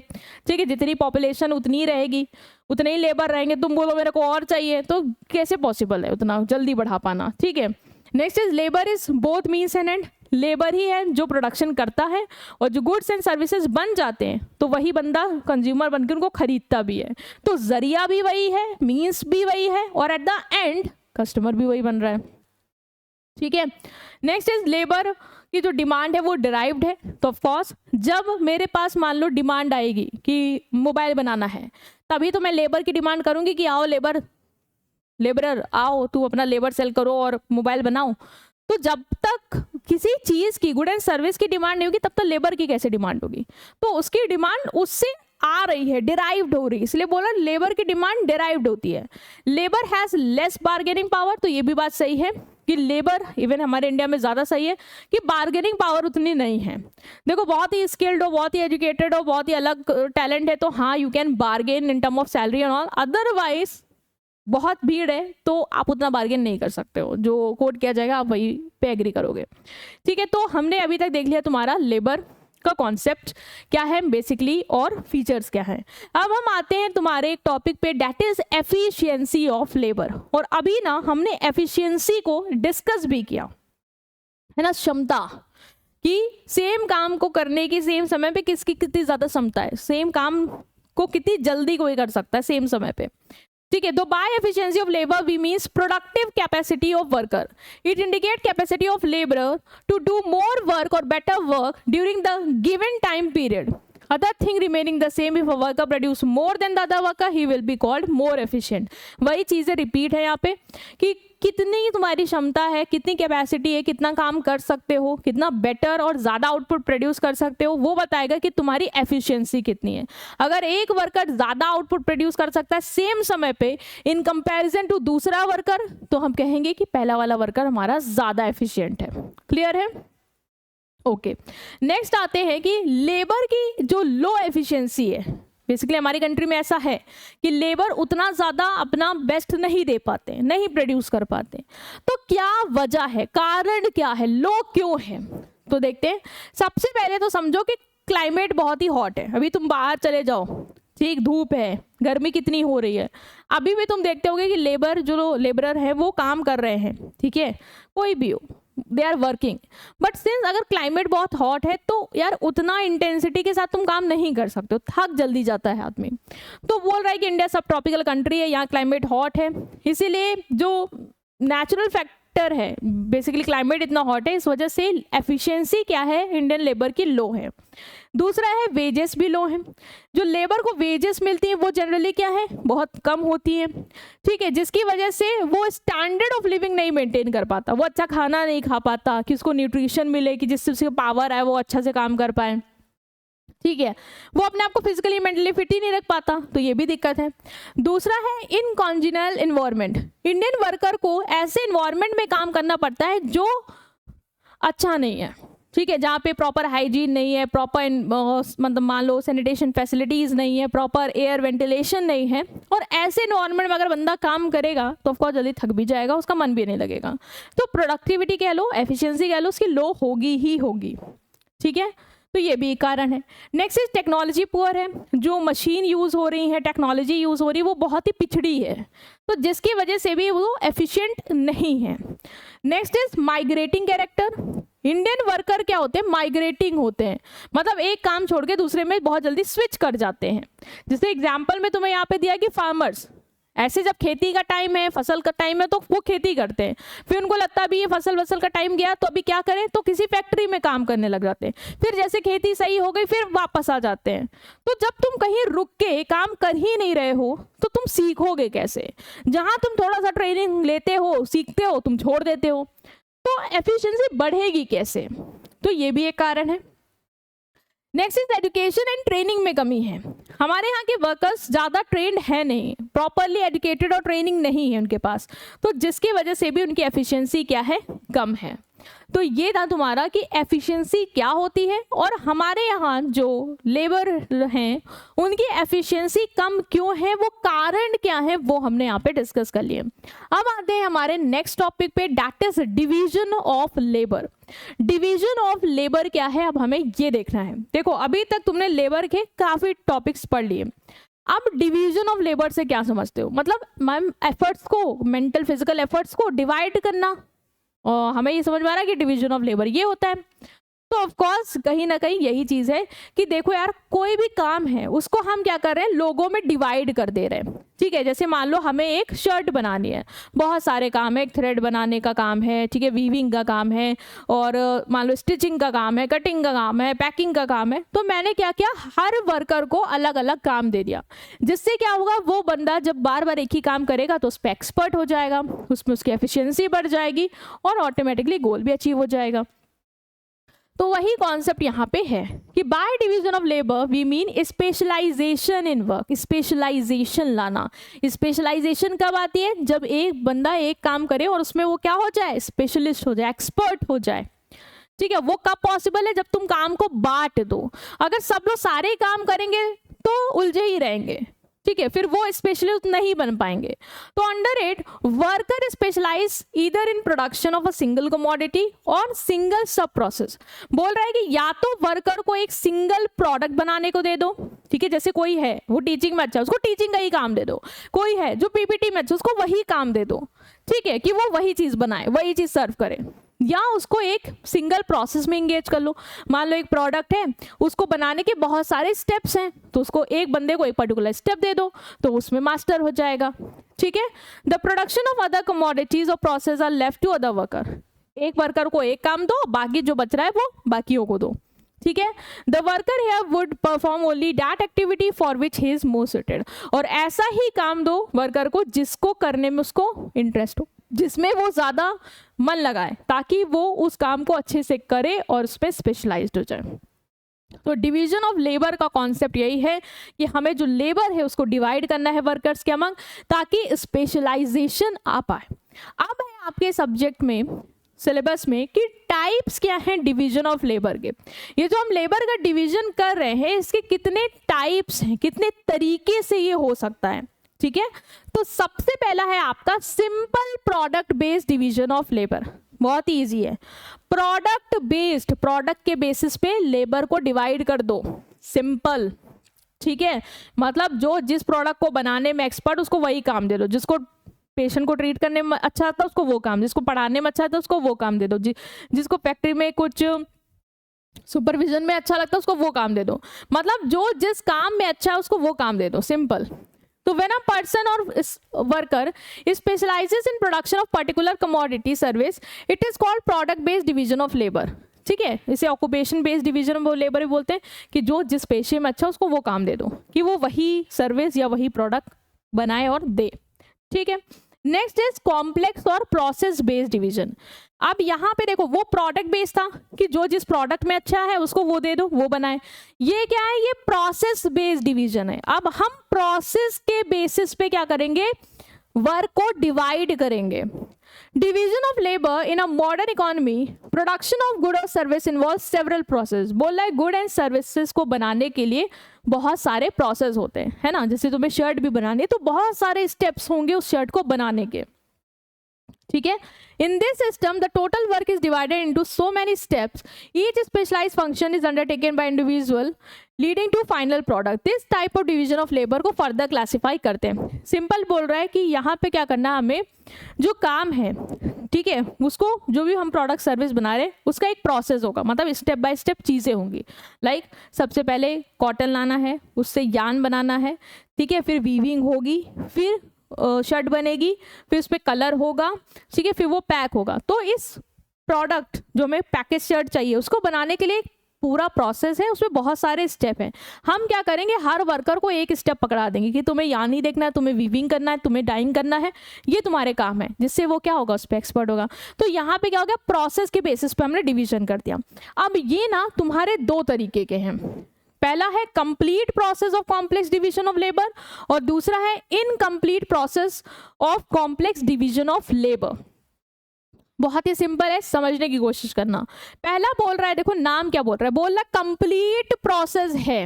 ठीक है। जितनी पॉपुलेशन उतनी रहेगी, उतने ही लेबर रहेंगे। तुम बोलो मेरे को और चाहिए, तो कैसे पॉसिबल है उतना जल्दी बढ़ा पाना, ठीक है। Next is labour is both means and end, labour ही है जो प्रोडक्शन करता है, और जो गुड्स एंड सर्विसेज बन जाते हैं तो वही बंदा कंज्यूमर बनकर उनको खरीदता भी है। तो जरिया भी वही है, मीन्स भी वही है, और एट द एंड कस्टमर भी वही बन रहा है, ठीक है। नेक्स्ट इज लेबर की जो डिमांड है वो डिराइव्ड है। तो ऑफ कोर्स जब मेरे पास मान लो डिमांड आएगी कि मोबाइल बनाना है, तभी तो मैं लेबर की डिमांड करूंगी कि आओ लेबरर आओ, तू अपना लेबर सेल करो और मोबाइल बनाओ। तो जब तक किसी चीज की, गुड एंड सर्विस की डिमांड नहीं होगी, तब तक लेबर की कैसे डिमांड होगी? तो उसकी डिमांड उससे आ रही है, डिराइव्ड हो रही है, इसलिए बोला लेबर की डिमांड डिराइव्ड होती है। Labour has less bargaining power, तो ये भी बात सही है कि लेबर, इवन हमारे इंडिया में ज्यादा सही है कि बार्गेनिंग पावर उतनी नहीं है। देखो बहुत ही स्किल्ड हो, बहुत ही एजुकेटेड हो, बहुत ही अलग टैलेंट है, तो हाँ you can bargain in term of salary and all. Otherwise बहुत भीड़ है तो आप उतना बार्गेन नहीं कर सकते हो, जो कोट किया जाएगा आप वही पे एग्री करोगे, ठीक है। तो हमने अभी तक देख लिया तुम्हारा लेबर का कॉन्सेप्ट क्या है बेसिकली और फीचर्स क्या है। अब हम आते हैं तुम्हारे एक टॉपिक पे, that is efficiency of labour. और अभी ना हमने एफिशिएंसी को डिस्कस भी किया है ना, क्षमता कि सेम काम को करने की सेम समय पे किसकी कितनी ज्यादा क्षमता है, सेम काम को कितनी जल्दी कोई कर सकता है सेम समय पे, ठीक है। तो by efficiency of labour we means productive capacity of worker. It indicate capacity of labour to do more work और better work during the given time period. Other thing remaining the same, if a worker produce more than the other worker, he will be called more efficient. वही चीजें repeat है यहाँ पे कि कितनी तुम्हारी क्षमता है, कितनी कैपेसिटी है, कितना काम कर सकते हो, कितना बेटर और ज़्यादा आउटपुट प्रोड्यूस कर सकते हो, वो बताएगा कि तुम्हारी एफिशिएंसी कितनी है। अगर एक वर्कर ज़्यादा आउटपुट प्रोड्यूस कर सकता है सेम समय पे इन कंपैरिजन टू दूसरा वर्कर, तो हम कहेंगे कि पहला वाला वर्कर हमारा ज़्यादा एफिशिएंट है। क्लियर है? ओके, नेक्स्ट आते हैं कि लेबर की जो लो एफिशिएंसी है, बेसिकली हमारी कंट्री में ऐसा है कि लेबर उतना ज़्यादा अपना बेस्ट नहीं दे पाते, नहीं प्रोड्यूस कर पाते। तो क्या वजह है, कारण क्या है, लो क्यों है? तो देखते हैं। सबसे पहले तो समझो कि क्लाइमेट बहुत ही हॉट है। अभी तुम बाहर चले जाओ, ठीक, धूप है, गर्मी कितनी हो रही है, अभी भी तुम देखते होगे कि लेबरर है वो काम कर रहे हैं, ठीक है, कोई भी हो, they are working. But since अगर क्लाइमेट बहुत हॉट है तो यार उतना इंटेंसिटी के साथ तुम काम नहीं कर सकते हो, थक जल्दी जाता है आदमी। तो बोल रहा है कि इंडिया सब ट्रॉपिकल कंट्री है, यहाँ क्लाइमेट हॉट है, इसीलिए जो नेचुरल फैक्टर है, बेसिकली क्लाइमेट इतना हॉट है, इस वजह से एफिशिएंसी क्या है इंडियन लेबर की लो है। दूसरा है वेजेस भी लो हैं। जो लेबर को वेजेस मिलती हैं वो जनरली क्या है, बहुत कम होती हैं, ठीक है, जिसकी वजह से वो स्टैंडर्ड ऑफ लिविंग नहीं मेंटेन कर पाता, वो अच्छा खाना नहीं खा पाता कि उसको न्यूट्रिशन मिले, कि जिससे उसकी पावर है वो अच्छा से काम कर पाए, ठीक है, वो अपने आप को फिजिकली मेंटली फिट ही नहीं रख पाता, तो ये भी दिक्कत है। दूसरा है इनकॉन्जिनल इन्वायरमेंट। इंडियन वर्कर को ऐसे इन्वायरमेंट में काम करना पड़ता है जो अच्छा नहीं है, ठीक है, जहाँ पे प्रॉपर हाइजीन नहीं है, प्रॉपर मतलब मान लो सैनिटेशन फैसिलिटीज़ नहीं है, प्रॉपर एयर वेंटिलेशन नहीं है, और ऐसे इन्वायरमेंट में अगर बंदा काम करेगा तो ऑफकोर्स जल्दी थक भी जाएगा, उसका मन भी नहीं लगेगा, तो प्रोडक्टिविटी कह लो, एफिशिएंसी कह लो, उसकी लो होगी ही होगी, ठीक है, तो ये भी एक कारण है। नेक्स्ट इज टेक्नोलॉजी पुअर है। जो मशीन यूज़ हो रही है, टेक्नोलॉजी यूज़ हो रही है, वो बहुत ही पिछड़ी है, तो जिसकी वजह से भी वो एफिशिएंट नहीं है। Next is migrating character. Indian worker क्या होते हैं, माइग्रेटिंग होते हैं, मतलब एक काम छोड़ के दूसरे में बहुत जल्दी स्विच कर जाते हैं। जैसे एग्जाम्पल में तुम्हें यहाँ पे दिया कि फार्मर्स, ऐसे जब खेती का टाइम है, फसल का टाइम है, तो वो खेती करते हैं, फिर उनको लगता है अभी ये फसल का टाइम गया तो अभी क्या करें, तो किसी फैक्ट्री में काम करने लग जाते हैं, फिर जैसे खेती सही हो गई फिर वापस आ जाते हैं। तो जब तुम कहीं रुक के काम कर ही नहीं रहे हो तो तुम सीखोगे कैसे? जहाँ तुम थोड़ा सा ट्रेनिंग लेते हो, सीखते हो, तुम छोड़ देते हो, तो एफिशिएंसी बढ़ेगी कैसे? तो ये भी एक कारण है। Next is education and training में कमी है। हमारे यहाँ के वर्कर्स ज़्यादा ट्रेंड है नहीं, प्रॉपरली एजुकेटेड और ट्रेनिंग नहीं है उनके पास, तो जिसकी वजह से भी उनकी एफिशिएंसी क्या है, कम है। तो ये था तुम्हारा कि एफिशिएंसी क्या होती है, और हमारे यहाँ जो लेबर हैं उनकी एफिशिएंसी कम क्यों है, वो कारण क्या है, वो हमने यहाँ पे डिस्कस कर लिए। अब आते हैं हमारे नेक्स्ट टॉपिक पे, that is division of labour. Division of labour क्या है, अब हमें ये देखना है। देखो अभी तक तुमने लेबर के काफी टॉपिक्स पढ़ लिए, अब डिवीजन ऑफ लेबर से क्या समझते हो? मतलब मैम एफर्ट्स को, मेंटल फिजिकल एफर्ट्स को डिवाइड करना, और हमें ये समझ में आ रहा है कि डिवीजन ऑफ लेबर ये होता है। तो ऑफ कोर्स कहीं ना कहीं यही चीज़ है कि देखो यार, कोई भी काम है उसको हम क्या कर रहे हैं, लोगों में डिवाइड कर दे रहे हैं, ठीक है। जैसे मान लो हमें एक शर्ट बनानी है, बहुत सारे काम है, एक थ्रेड बनाने का काम है, ठीक है, वीविंग का काम है, और मान लो स्टिचिंग का काम है, कटिंग का काम है, पैकिंग का काम है। तो मैंने क्या किया, हर वर्कर को अलग अलग काम दे दिया, जिससे क्या होगा, वो बंदा जब बार बार एक ही काम करेगा तो उस पर एक्सपर्ट हो जाएगा, उसमें उसकी एफिशिएंसी बढ़ जाएगी और ऑटोमेटिकली गोल भी अचीव हो जाएगा। तो वही कॉन्सेप्ट यहाँ पे है कि by division of labour we mean specialisation in work, specialisation लाना। स्पेशलाइजेशन कब आती है, जब एक बंदा एक काम करे और उसमें वो क्या हो जाए, स्पेशलिस्ट हो जाए, एक्सपर्ट हो जाए, ठीक है। वो कब पॉसिबल है, जब तुम काम को बांट दो। अगर सब लोग सारे काम करेंगे तो उलझे ही रहेंगे, ठीक है, फिर वो स्पेशलिस्ट नहीं बन पाएंगे। तो under it worker specialise either in production of a single commodity और सिंगल सब प्रोसेस। बोल रहा है कि या तो वर्कर को एक सिंगल प्रोडक्ट बनाने को दे दो, ठीक है, जैसे कोई है वो टीचिंग में अच्छा, उसको टीचिंग का ही काम दे दो, कोई है जो पीपीटी में अच्छा, उसको वही काम दे दो, ठीक है, कि वो वही चीज बनाए, वही चीज सर्व करे, या उसको एक सिंगल प्रोसेस में इंगेज कर लो। मान लो एक प्रोडक्ट है, उसको बनाने के बहुत सारे स्टेप्स हैं, तो उसको एक बंदे को एक पर्टिकुलर स्टेप दे दो तो उसमें मास्टर हो जाएगा, ठीक है। The production of other commodities और process are left to other worker. एक वर्कर को एक काम दो, बाकी जो बच रहा है वो बाकियों को दो, ठीक है। The worker here would perform only that activity for which he is more suited, और ऐसा ही काम दो वर्कर को जिसको करने में उसको इंटरेस्ट हो, जिसमें वो ज़्यादा मन लगाए, ताकि वो उस काम को अच्छे से करे और उस पर स्पेशलाइज्ड हो जाए। तो डिवीजन ऑफ लेबर का कॉन्सेप्ट यही है कि हमें जो लेबर है उसको डिवाइड करना है वर्कर्स के अमंग, ताकि स्पेशलाइजेशन आ पाए। अब है आपके सब्जेक्ट में, सिलेबस में, कि टाइप्स क्या हैं डिवीजन ऑफ लेबर के। ये जो हम लेबर का डिवीजन कर रहे हैं, इसके कितने टाइप्स हैं, कितने तरीके से ये हो सकता है, ठीक है। तो सबसे पहला है आपका simple product based division of labour. बहुत इजी है। प्रोडक्ट बेस्ड, प्रोडक्ट के बेसिस पे लेबर को डिवाइड कर दो, सिंपल, ठीक है। मतलब जो जिस प्रोडक्ट को बनाने में एक्सपर्ट, उसको वही काम दे दो। जिसको पेशेंट को ट्रीट करने में अच्छा आता है उसको वो काम, जिसको पढ़ाने में अच्छा आता है उसको वो काम दे दो, जिसको फैक्ट्री में कुछ सुपरविजन में अच्छा लगता है उसको वो काम दे दो। मतलब जो जिस काम में अच्छा है उसको वो काम दे दो, सिंपल। तो when a person or worker specializes in production of particular commodity service, it is called product based division of labor, ठीक है। इसे occupation based division of labour भी बोलते हैं, कि जो जिस पेशे में अच्छा उसको वो काम दे दो, कि वो वही सर्विस या वही प्रोडक्ट बनाए और दे, ठीक है। नेक्स्ट इज कॉम्प्लेक्स और प्रोसेस बेस्ड डिवीजन। अब यहाँ पे देखो, वो प्रोडक्ट बेस्ड था कि जो जिस प्रोडक्ट में अच्छा है उसको वो दे दो, वो बनाए। ये क्या है, ये प्रोसेस बेस्ड डिवीजन है। अब हम प्रोसेस के बेसिस पे क्या करेंगे, वर्क को डिवाइड करेंगे। Division of labour in a modern economy, production of good और सर्विस इन्वॉल्व सेवरल प्रोसेस। बोल रहा है गुड एंड सर्विसेज को बनाने के लिए बहुत सारे प्रोसेस होते हैं, है ना। जैसे तुम्हें शर्ट भी बनानी है तो बहुत सारे स्टेप्स होंगे उस शर्ट को बनाने के, ठीक है। In this system, the total work is divided into so many steps. Each specialized function is undertaken by individual, leading to final product. This type of division of labor को further classify करते हैं। Simple बोल रहा है कि यहाँ पे क्या करना है, हमें जो काम है, ठीक है, उसको जो भी हम प्रोडक्ट सर्विस बना रहे हैं उसका एक प्रोसेस होगा, मतलब स्टेप बाय स्टेप चीज़ें होंगी। लाइक सबसे पहले कॉटन लाना है, उससे यान बनाना है, ठीक है, फिर वीविंग होगी, फिर शर्ट बनेगी, फिर उस पर कलर होगा, ठीक है, फिर वो पैक होगा। तो इस प्रोडक्ट जो हमें पैकेज शर्ट चाहिए उसको बनाने के लिए पूरा प्रोसेस है, उसमें बहुत सारे स्टेप हैं। हम क्या करेंगे, हर वर्कर को एक स्टेप पकड़ा देंगे कि तुम्हें यान ही देखना है, तुम्हें वीविंग करना है, तुम्हें डाइंग करना है, ये तुम्हारे काम है, जिससे वो क्या होगा, उस पर एक्सपर्ट होगा। तो यहाँ पे क्या हो गया, प्रोसेस के बेसिस पे हमने डिवीजन कर दिया। अब ये ना तुम्हारे दो तरीके के हैं। पहला है complete process of complex division of labour, और दूसरा है incomplete process of complex division of labour. बहुत ही सिंपल है, समझने की कोशिश करना। पहला बोल रहा है, देखो नाम क्या बोल रहा है, बोल रहा है कंप्लीट प्रोसेस है,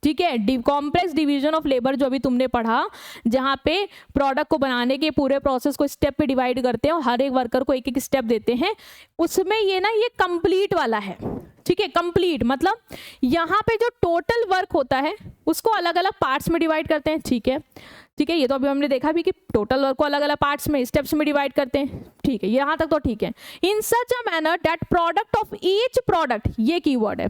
ठीक है। कॉम्प्लेक्स डिवीजन ऑफ लेबर जो अभी तुमने पढ़ा, जहाँ पे प्रोडक्ट को बनाने के पूरे प्रोसेस को स्टेप पे डिवाइड करते हैं और हर एक वर्कर को एक एक स्टेप देते हैं, उसमें ये ना ये कंप्लीट वाला है, ठीक है। कंप्लीट मतलब यहाँ पे जो टोटल वर्क होता है उसको अलग अलग पार्ट्स में डिवाइड करते हैं, ठीक है, ठीक है। ये तो अभी हमने देखा भी कि टोटल वर्क को अलग अलग पार्ट्स में, स्टेप्स में डिवाइड करते हैं, ठीक है, यहाँ तक तो ठीक है। In such a manner that product of each product, ये कीवर्ड है,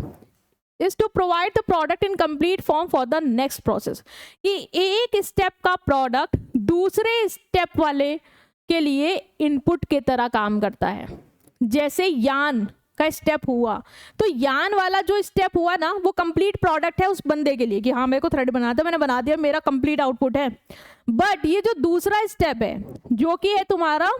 is to provide the product in complete form for the next process, कि एक स्टेप का प्रोडक्ट दूसरे स्टेप वाले के लिए इनपुट के तरह काम करता है। जैसे यान का स्टेप हुआ, तो यान वाला जो स्टेप हुआ ना, वो कंप्लीट प्रोडक्ट है उस बंदे के लिए, कि हाँ मेरे को थ्रेड बनाना था, मैंने बना दिया, मेरा कंप्लीट आउटपुट है। बट ये जो दूसरा स्टेप है, जो कि है तुम्हारा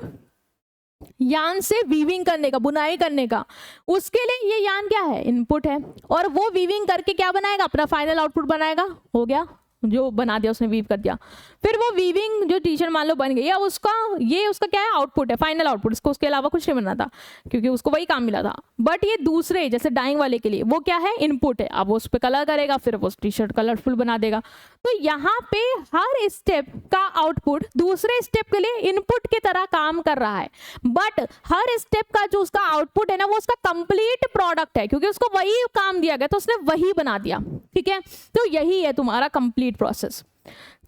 यान से वीविंग करने का, बुनाई करने का, उसके लिए ये यान क्या है, इनपुट है, और वो वीविंग करके क्या बनाएगा, अपना फाइनल आउटपुट बनाएगा। हो गया, जो बना दिया उसने वीव कर दिया, फिर वो वीविंग जो टी शर्ट मान लो बन गई, या उसका ये उसका क्या है, आउटपुट है, फाइनल आउटपुट, इसको उसके अलावा कुछ नहीं बनना था क्योंकि उसको वही काम मिला था। बट ये दूसरे जैसे डाइंग वाले के लिए वो क्या है, इनपुट है, अब वो उस पर कलर करेगा, फिर वो टी शर्ट कलरफुल बना देगा। तो यहाँ पे हर स्टेप का आउटपुट दूसरे स्टेप के लिए इनपुट की तरह काम कर रहा है, बट हर स्टेप का जो उसका आउटपुट है ना, वो उसका कंप्लीट प्रोडक्ट है, क्योंकि उसको वही काम दिया गया तो उसने वही बना दिया, ठीक है। तो यही है तुम्हारा कंप्लीट प्रोसेस,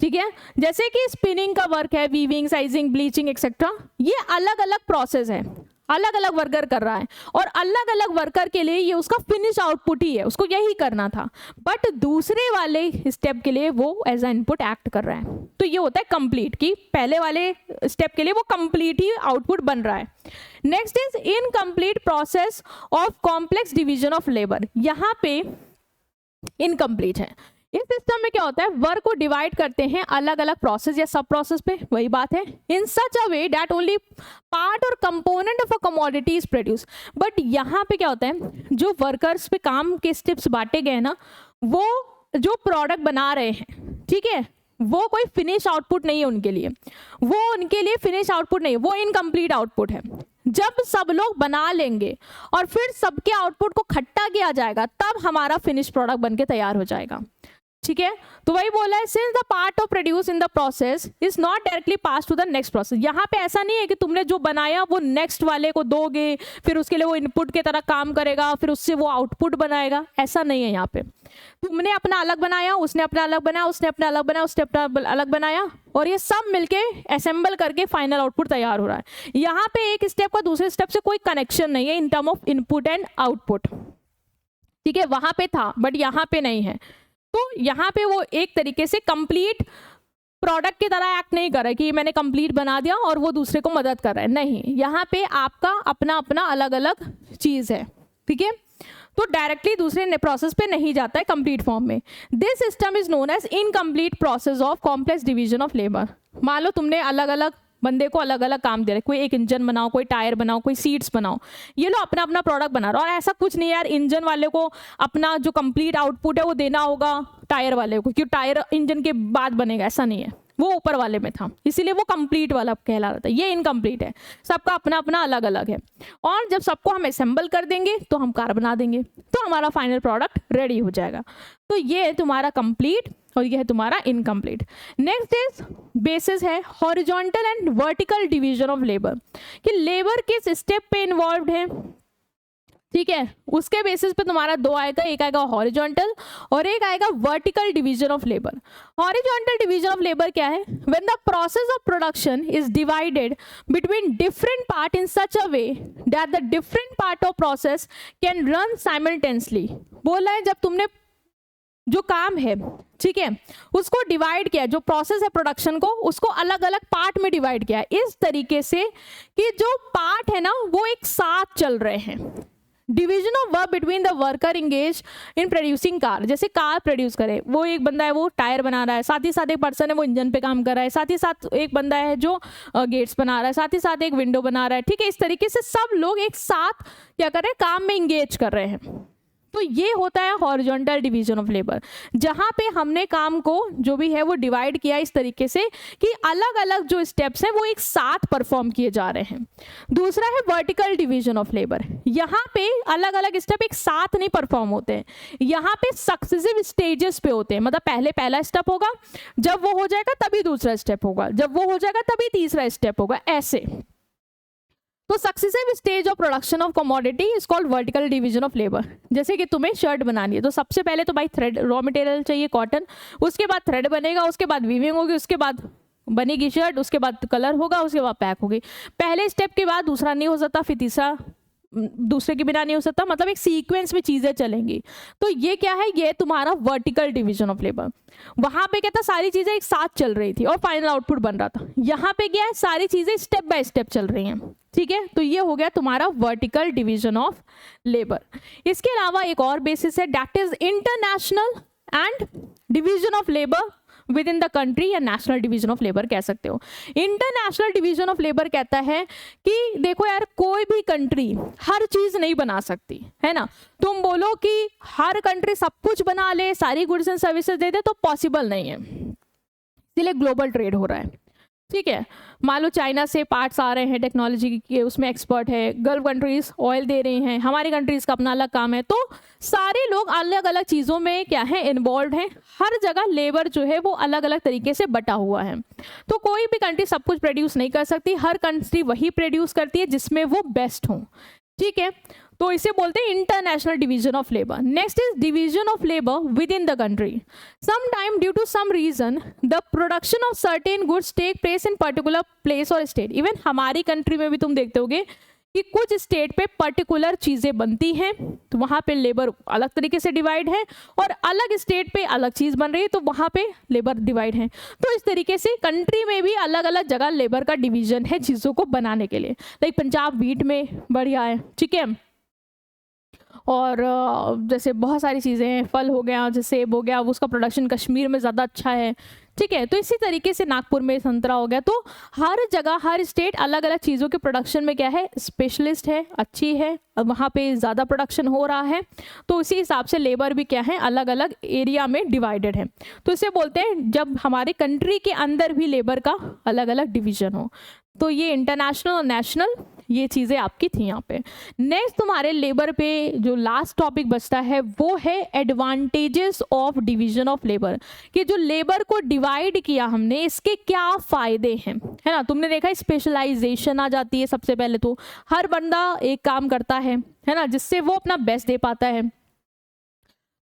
ठीक है। जैसे कि स्पिनिंग का वर्क है, वीविंग, साइजिंग, ब्लीचिंग एक्सेट्रा, ये अलग अलग प्रोसेस है। अलग अलग वर्कर कर रहा है और अलग अलग वर्कर के लिए ये उसका फिनिश आउटपुट ही है, उसको यही करना था, बट दूसरे वाले स्टेप के लिए वो एज अ इनपुट एक्ट कर रहा है। तो ये होता है कंप्लीट, कि पहले वाले स्टेप के लिए वो कंप्लीट ही आउटपुट बन रहा है। Next is incomplete process of complex division of labour. यहाँ पे इनकम्प्लीट है। इस सिस्टम में क्या होता है, वर्क को डिवाइड करते हैं अलग अलग प्रोसेस या सब प्रोसेस पे, वही बात है, in such a way that only part और component of a commodity is produce. But यहाँ पे क्या होता है, जो वर्कर्स पे काम के स्टेप्स बांटे गए ना, वो जो प्रोडक्ट बना रहे हैं, ठीक है, वो कोई फिनिश आउटपुट नहीं है उनके लिए, वो उनके लिए फिनिश आउटपुट नहीं है, वो इनकम्प्लीट आउटपुट है। जब सब लोग बना लेंगे और फिर सबके आउटपुट को इकट्ठा किया जाएगा, तब हमारा फिनिश प्रोडक्ट बनके तैयार हो जाएगा, ठीक है। तो वही बोला है, since the part of produce in the process is not directly pass to the next process. यहाँ पे ऐसा नहीं है कि तुमने जो बनाया वो नेक्स्ट वाले को दोगे, फिर उसके लिए वो इनपुट की तरह काम करेगा, फिर उससे वो आउटपुट बनाएगा, ऐसा नहीं है। यहाँ पे तुमने अपना अलग बनाया, उसने अपना अलग बनाया, उसने अपना अलग बनाया, उसने अपना अलग बनाया, और ये सब मिलके असेंबल करके फाइनल आउटपुट तैयार हो रहा है। यहाँ पे एक स्टेप का दूसरे स्टेप से कोई कनेक्शन नहीं है in term of input and output, ठीक है। वहां पे था बट यहाँ पे नहीं है। तो यहाँ पे वो एक तरीके से कंप्लीट प्रोडक्ट की तरह एक्ट नहीं कर रहा है कि मैंने कंप्लीट बना दिया और वो दूसरे को मदद कर रहा है, नहीं, यहाँ पे आपका अपना अपना अलग अलग चीज है, ठीक है। तो डायरेक्टली दूसरे प्रोसेस पे नहीं जाता है कंप्लीट फॉर्म में। This system is known as incomplete process of complex division of labour. मान लो तुमने अलग अलग बंदे को अलग अलग काम दे रहे, कोई एक इंजन बनाओ, कोई टायर बनाओ, कोई सीट्स बनाओ, ये लो अपना अपना प्रोडक्ट बना रहा। और ऐसा कुछ नहीं यार, इंजन वाले को अपना जो कंप्लीट आउटपुट है वो देना होगा टायर वाले को, क्योंकि टायर इंजन के बाद बनेगा, ऐसा नहीं है, वो ऊपर वाले में था, इसीलिए वो कंप्लीट वाला कहला रहा था। ये इनकम्प्लीट है, सबका अपना अपना अलग अलग है। और जब सबको हम असेंबल कर देंगे तो हम कार बना देंगे, तो हमारा फाइनल प्रोडक्ट रेडी हो जाएगा। तो ये है तुम्हारा कंप्लीट और ये है तुम्हारा इनकम्प्लीट। नेक्स्ट इज बेसिस है horizontal and vertical division of labour, कि लेबर किस स्टेप पे इन्वॉल्व है, ठीक है, उसके बेसिस पे तुम्हारा दो आएगा, एक आएगा हॉरिजॉन्टल और एक आएगा vertical division of labour. Horizontal division of labour क्या है, when the process of production is divided between different part in such a way that the different part of process can run simultaneously. बोला है जब तुमने जो काम है, ठीक है, उसको डिवाइड किया, जो प्रोसेस है प्रोडक्शन को, उसको अलग अलग पार्ट में डिवाइड किया इस तरीके से कि जो पार्ट है ना वो एक साथ चल रहे हैं। Division of work between the worker engage in producing car, जैसे कार प्रोड्यूस करे, वो एक बंदा है वो टायर बना रहा है, साथ ही साथ एक पर्सन है वो इंजन पे काम कर रहा है, साथ ही साथ एक बंदा है जो गेट्स बना रहा है, साथ ही साथ एक विंडो बना रहा है, ठीक है। इस तरीके से सब लोग एक साथ क्या कर रहे हैं, काम में इंगेज कर रहे हैं। तो ये होता है हॉरिजॉन्टल डिवीजन ऑफ लेबर, जहां पे हमने काम को जो भी है वो डिवाइड किया इस तरीके से कि अलग अलग जो स्टेप्स हैं वो एक साथ परफॉर्म किए जा रहे हैं। दूसरा है वर्टिकल डिवीजन ऑफ लेबर, यहाँ पे अलग अलग स्टेप एक साथ नहीं परफॉर्म होते हैं, यहाँ पे सक्सेसिव स्टेजेस पे होते हैं। मतलब पहले पहला स्टेप होगा, जब वो हो जाएगा तभी दूसरा स्टेप होगा, जब वो हो जाएगा तभी तीसरा स्टेप होगा, ऐसे। तो successive stage of production of commodity is called vertical division of labour. जैसे कि तुम्हें शर्ट बनानी है तो सबसे पहले तो भाई थ्रेड, रॉ मटेरियल चाहिए कॉटन, उसके बाद थ्रेड बनेगा, उसके बाद वीविंग होगी, उसके बाद बनेगी शर्ट, उसके बाद कलर होगा, उसके बाद पैक होगी। पहले स्टेप के बाद दूसरा नहीं हो सकता, फिर तीसरा दूसरे के बिना नहीं हो सकता, मतलब एक सीक्वेंस में चीजें चलेंगी। तो ये क्या है, ये तुम्हारा वर्टिकल डिवीजन ऑफ लेबर। वहां पे क्या था, सारी चीजें एक साथ चल रही थी और फाइनल आउटपुट बन रहा था। यहाँ पे क्या है, सारी चीजें स्टेप बाय स्टेप चल रही हैं, ठीक है। तो ये हो गया तुम्हारा वर्टिकल डिवीजन ऑफ लेबर। इसके अलावा एक और बेसिस है, that is international and division of labour within the country, या नेशनल डिवीजन ऑफ लेबर कह सकते हो। इंटरनेशनल डिवीजन ऑफ लेबर कहता है कि देखो यार, कोई भी कंट्री हर चीज नहीं बना सकती है ना। तुम बोलो कि हर कंट्री सब कुछ बना ले, सारी गुड्स एंड सर्विसेज दे दे, तो पॉसिबल नहीं है, इसलिए ग्लोबल ट्रेड हो रहा है, ठीक है। मान लो चाइना से पार्ट्स आ रहे हैं टेक्नोलॉजी के, उसमें एक्सपर्ट है, गल्फ कंट्रीज ऑयल दे रही हैं, हमारी कंट्रीज का अपना अलग काम है। तो सारे लोग अलग अलग चीज़ों में क्या है, इन्वॉल्व हैं। हर जगह लेबर जो है वो अलग अलग तरीके से बटा हुआ है। तो कोई भी कंट्री सब कुछ प्रोड्यूस नहीं कर सकती, हर कंट्री वही प्रोड्यूस करती है जिसमें वो बेस्ट हो, ठीक है। तो इसे बोलते हैं international division of labour. Next is division of labour within the country. Some time due to some reason the production of certain goods take place in particular place और स्टेट। इवन हमारी country में भी तुम देखते होगे कि कुछ state पे पर्टिकुलर चीज़ें बनती हैं तो वहाँ पे लेबर अलग तरीके से डिवाइड है, और अलग स्टेट पे अलग चीज़ बन रही है तो वहाँ पे लेबर डिवाइड है। तो इस तरीके से कंट्री में भी अलग अलग जगह लेबर का डिवीजन है चीज़ों को बनाने के लिए। लाइक पंजाब व्हीट में बढ़िया है, ठीक है, और जैसे बहुत सारी चीज़ें हैं, फल हो गया, जैसे सेब हो गया, उसका प्रोडक्शन कश्मीर में ज़्यादा अच्छा है, ठीक है। तो इसी तरीके से नागपुर में संतरा हो गया। तो हर जगह हर स्टेट अलग अलग चीज़ों के प्रोडक्शन में क्या है, स्पेशलिस्ट है, अच्छी है, वहाँ पे ज़्यादा प्रोडक्शन हो रहा है, तो इसी हिसाब से लेबर भी क्या है, अलग अलग एरिया में डिवाइडेड है। तो इसे बोलते हैं जब हमारे कंट्री के अंदर भी लेबर का अलग अलग डिवीजन हो। तो ये इंटरनेशनल और नेशनल ये चीज़ें आपकी थी यहाँ पे। नेक्स्ट तुम्हारे लेबर पे जो लास्ट टॉपिक बचता है वो है advantages of division of labour, कि जो लेबर को डिवाइड किया हमने इसके क्या फ़ायदे हैं, है ना। तुमने देखा स्पेशलाइजेशन आ जाती है सबसे पहले, तो हर बंदा एक काम करता है ना, जिससे वो अपना बेस्ट दे पाता है।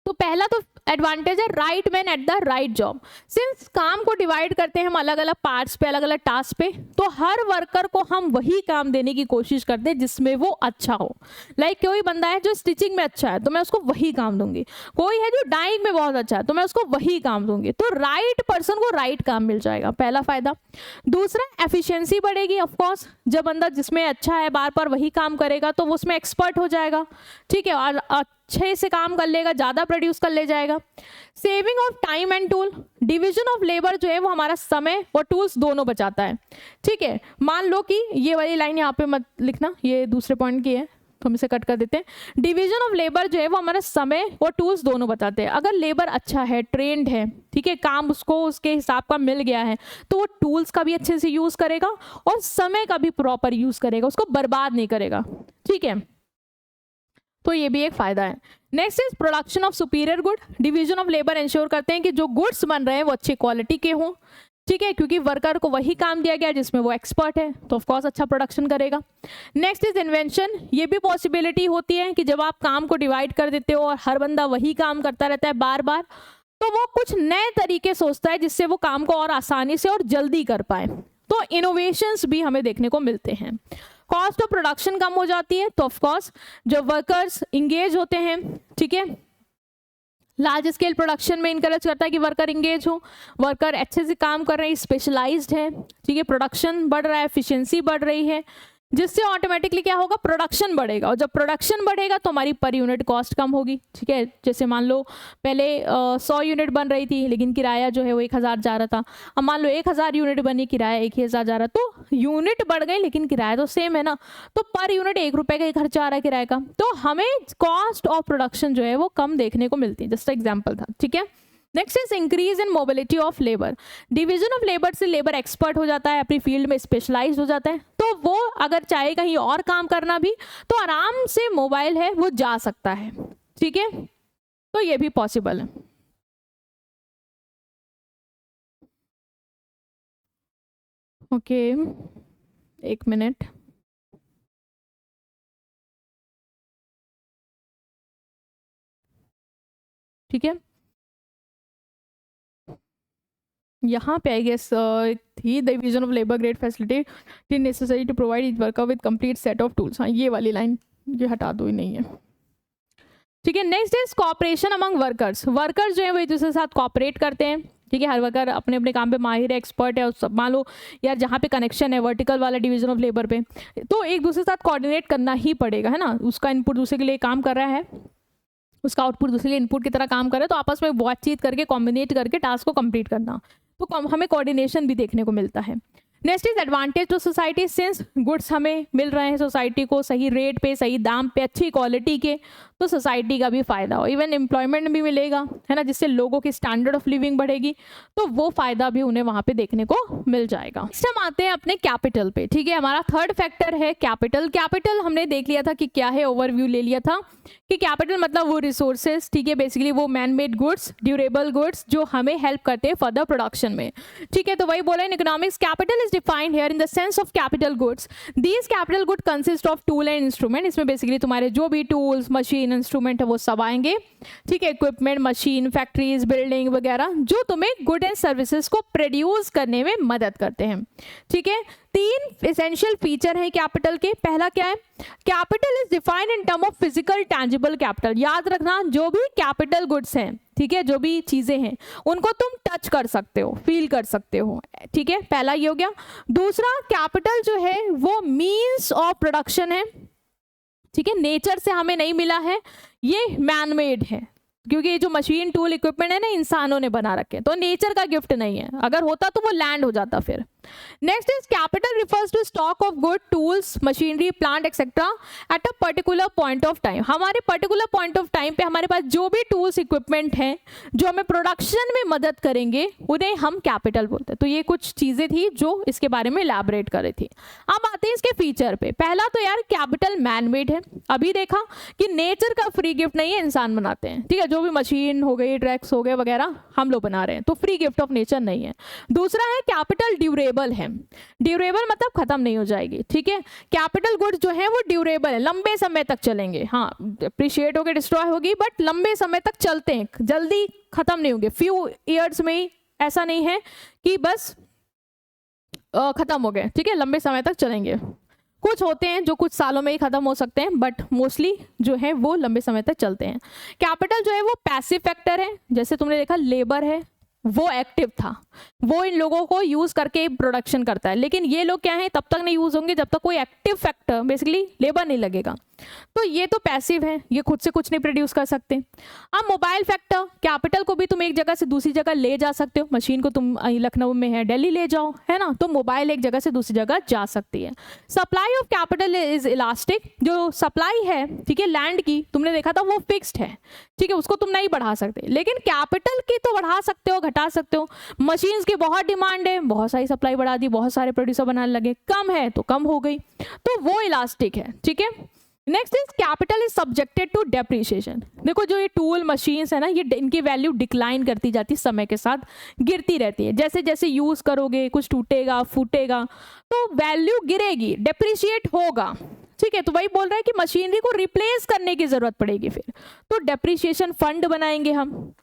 तो पहला तो एडवांटेज है right man at the right job. Since काम को डिवाइड करते हैं हम अलग अलग पार्ट्स पे, अलग अलग टास्क पे, तो हर वर्कर को हम वही काम देने की कोशिश करते हैं जिसमें वो अच्छा हो। लाइक कोई बंदा है जो स्टिचिंग में अच्छा है तो मैं उसको वही काम दूंगी, कोई है जो डाइंग में बहुत अच्छा है तो मैं उसको वही काम दूंगी। तो राइट पर्सन को राइट काम मिल जाएगा, पहला फायदा। दूसरा एफिशिएंसी बढ़ेगी। ऑफकोर्स जब बंदा जिसमें अच्छा है बार बार वही काम करेगा तो वो उसमें एक्सपर्ट हो जाएगा, ठीक है, और अच्छे से काम कर लेगा, ज़्यादा प्रोड्यूस कर ले जाएगा। Saving of time and tool. Division of labour जो है वो हमारा समय और टूल्स दोनों बचाता है, ठीक है। मान लो कि ये वाली लाइन यहाँ पे मत लिखना, ये दूसरे पॉइंट की है तो हम इसे कट कर देते हैं। डिवीजन ऑफ लेबर जो है वो हमारा समय और टूल्स दोनों बताते हैं। अगर लेबर अच्छा है, ट्रेंड है, ठीक है, काम उसको उसके हिसाब का मिल गया है, तो वो टूल्स का भी अच्छे से यूज़ करेगा और समय का भी प्रॉपर यूज़ करेगा, उसको बर्बाद नहीं करेगा, ठीक है। तो ये भी एक फायदा है। Next is production of superior good. Division of labour ensure करते हैं कि जो गुड्स बन रहे हैं वो अच्छी क्वालिटी के हों, ठीक है, क्योंकि वर्कर को वही काम दिया गया जिसमें वो एक्सपर्ट है, तो ऑफकोर्स अच्छा प्रोडक्शन करेगा। Next is invention. ये भी पॉसिबिलिटी होती है कि जब आप काम को डिवाइड कर देते हो और हर बंदा वही काम करता रहता है बार बार, तो वो कुछ नए तरीके सोचता है जिससे वो काम को और आसानी से और जल्दी कर पाए। तो इनोवेशंस भी हमें देखने को मिलते हैं। कॉस्ट ऑफ प्रोडक्शन कम हो जाती है, तो ऑफकोर्स जो वर्कर्स इंगेज होते हैं, ठीक है, लार्ज स्केल प्रोडक्शन में इनकरेज करता है कि वर्कर इंगेज हो, वर्कर अच्छे से काम कर रहे हैं, स्पेशलाइज्ड है, ठीक है, प्रोडक्शन बढ़ रहा है, एफिशिएंसी बढ़ रही है, जिससे ऑटोमेटिकली क्या होगा, प्रोडक्शन बढ़ेगा, और जब प्रोडक्शन बढ़ेगा तो हमारी पर यूनिट कॉस्ट कम होगी, ठीक है। जैसे मान लो पहले 100 यूनिट बन रही थी लेकिन किराया जो है वो 1000 जा रहा था, अब मान लो 1000 यूनिट बनी, किराया 1000 जा रहा, तो यूनिट बढ़ गई लेकिन किराया तो सेम है ना, तो पर यूनिट 1 रुपये का ही खर्चा आ रहा है किराए का, तो हमें कॉस्ट ऑफ प्रोडक्शन जो है वो कम देखने को मिलती है। जस्ट एग्जाम्पल था, ठीक है। Next is increase in mobility of labour. Division of labour से लेबर एक्सपर्ट हो जाता है, अपनी फील्ड में स्पेशलाइज हो जाता है, तो वो अगर चाहे कहीं और काम करना भी तो आराम से मोबाइल है वो जा सकता है, ठीक है, तो ये भी पॉसिबल है। ओके, एक मिनट, ठीक है, यहाँ पे आई गेस थी the division of labour great facility necessary to provide each worker with complete set of tools. हाँ, ये वाली लाइन ये हटा दो, ही नहीं है, ठीक है। Next is cooperation among workers. Workers जो है वो एक दूसरे के साथ कॉपरेट करते हैं, ठीक है, हर वर्कर अपने अपने काम पे माहिर है, एक्सपर्ट है, और मान लो यार जहाँ पे कनेक्शन है वर्टिकल वाला डिवीजन ऑफ लेबर पे, तो एक दूसरे के साथ कोऑर्डिनेट करना ही पड़ेगा, है ना। उसका इनपुट दूसरे के लिए काम कर रहा है, उसका आउटपुट दूसरे के लिए इनपुट की तरह काम कर रहा है, तो आपस में बातचीत करके कॉम्बिनेट करके टास्क को कंप्लीट करना, तो हमें कोऑर्डिनेशन भी देखने को मिलता है। Next is advantage to society. Since goods हमें मिल रहे हैं सोसाइटी को सही रेट पे, सही दाम पे, अच्छी क्वालिटी के, तो सोसाइटी का भी फायदा हो, इवन एम्प्लॉयमेंट भी मिलेगा, है ना, जिससे लोगों की स्टैंडर्ड ऑफ लिविंग बढ़ेगी, तो वो फायदा भी उन्हें वहां पे देखने को मिल जाएगा। नेक्स्ट हम आते हैं अपने कैपिटल पे, ठीक है। हमारा थर्ड फैक्टर है कैपिटल। कैपिटल हमने देख लिया था कि क्या है, ओवरव्यू ले लिया था कि कैपिटल मतलब वो रिसोर्सेज, ठीक है, बेसिकली वो man made goods, durable goods जो हमें हेल्प करते हैं फर्दर प्रोडक्शन में, ठीक है। तो वही बोला in economics, capital is defined here in the sense of capital goods. These capital good consist of tool and instrument. इसमें बेसिकली तुम्हारे जो भी टूल्स, मशीन, इंस्ट्रूमेंट है वो सब आएंगे, ठीक है, इक्विपमेंट, मशीन, फैक्ट्रीज, बिल्डिंग वगैरह जो तुम्हें गुड एंड सर्विसेज को प्रोड्यूस करने में मदद करते हैं, ठीक है। 3 एसेंशियल फीचर है कैपिटल के। पहला क्या है, capital is defined in term of physical tangible capital. याद रखना, जो भी कैपिटल गुड्स हैं, ठीक है, जो भी चीजें हैं उनको तुम टच कर सकते हो, फील कर सकते हो, ठीक है, पहला ये हो गया। दूसरा, कैपिटल जो है वो मीन्स ऑफ प्रोडक्शन है, ठीक है, नेचर से हमें नहीं मिला है, ये मैनमेड है, क्योंकि ये जो मशीन, टूल, इक्विपमेंट है ना, इंसानों ने बना रखे, तो नेचर का गिफ्ट नहीं है। अगर होता तो वो लैंड हो जाता फिर। Next is capital refers to stock of good, tools, machinery, plant etcetera at a particular point of time. हमारे पर्टिकुलर पॉइंट ऑफ टाइम पे हमारे पास जो भी टूल्स, इक्विपमेंट हैं जो हमें प्रोडक्शन में मदद करेंगे उन्हें हम कैपिटल बोलते हैं। तो ये कुछ चीजें थी जो इसके बारे में इलैबोरेट कर रही थी। अब आते हैं इसके फीचर पे। पहला तो यार कैपिटल मैनमेड है। अभी देखा कि नेचर का फ्री गिफ्ट नहीं है, इंसान बनाते हैं, ठीक है, जो भी मशीन हो गई, ट्रैक्स हो गए वगैरह हम लोग बना रहे हैं, तो फ्री गिफ्ट ऑफ नेचर नहीं है। दूसरा है कैपिटल ड्यूरेबल है। ड्यूरेबल मतलब खत्म नहीं हो जाएगी, ठीक है। कैपिटल गुड्स जो है वो ड्यूरेबल है, लंबे समय तक चलेंगे। हाँ, अप्रिशिएट होगी, डिस्ट्रॉय होगी, बट लंबे समय तक चलते हैं, जल्दी खत्म नहीं होंगे। फ्यू ईयर्स में ही, ऐसा नहीं है कि बस खत्म हो गए, ठीक है, लंबे समय तक चलेंगे। कुछ होते हैं जो कुछ सालों में ही खत्म हो सकते हैं, बट मोस्टली जो है वो लंबे समय तक चलते हैं। कैपिटल जो है वो पैसिव फैक्टर है, जैसे तुमने देखा लेबर है वो एक्टिव था, वो इन लोगों को यूज करके प्रोडक्शन करता है, लेकिन ये लोग क्या है तब तक नहीं यूज होंगे जब तक कोई एक्टिव फैक्टर, बेसिकली लेबर, नहीं लगेगा। तो ये तो पैसिव है, ये खुद से कुछ नहीं प्रोड्यूस कर सकते। अब मोबाइल फैक्टर, कैपिटल को भी तुम एक जगह से दूसरी जगह ले जा सकते हो। मशीन को तुम लखनऊ में है, दिल्ली ले जाओ, है ना, तो मोबाइल एक जगह से दूसरी जगह जा सकती है। Supply of capital is elastic. जो सप्लाई है, ठीक है, लैंड की, तुमने देखा था वो फिक्स्ड है, ठीक है, उसको तुम नहीं बढ़ा सकते, लेकिन कैपिटल की तो बढ़ा सकते हो, घटा सकते हो। मशीन्स की बहुत डिमांड है, बहुत सारी सप्लाई बढ़ा दी, बहुत सारे प्रोड्यूसर बनाने लगे, कम है तो कम हो गई, तो वो इलास्टिक है, ठीक है। Next is capital is subjected to depreciation. देखो जो ये टूल, मशीन्स है ना, ये इनकी वैल्यू डिक्लाइन करती जाती है, समय के साथ गिरती रहती है। जैसे जैसे यूज करोगे, कुछ टूटेगा, फूटेगा, तो वैल्यू गिरेगी, डेप्रिशिएट होगा, ठीक है। तो वही बोल रहा है कि मशीनरी को रिप्लेस करने की जरूरत पड़ेगी फिर, तो डेप्रिसिएशन फंड बनाएंगे हम,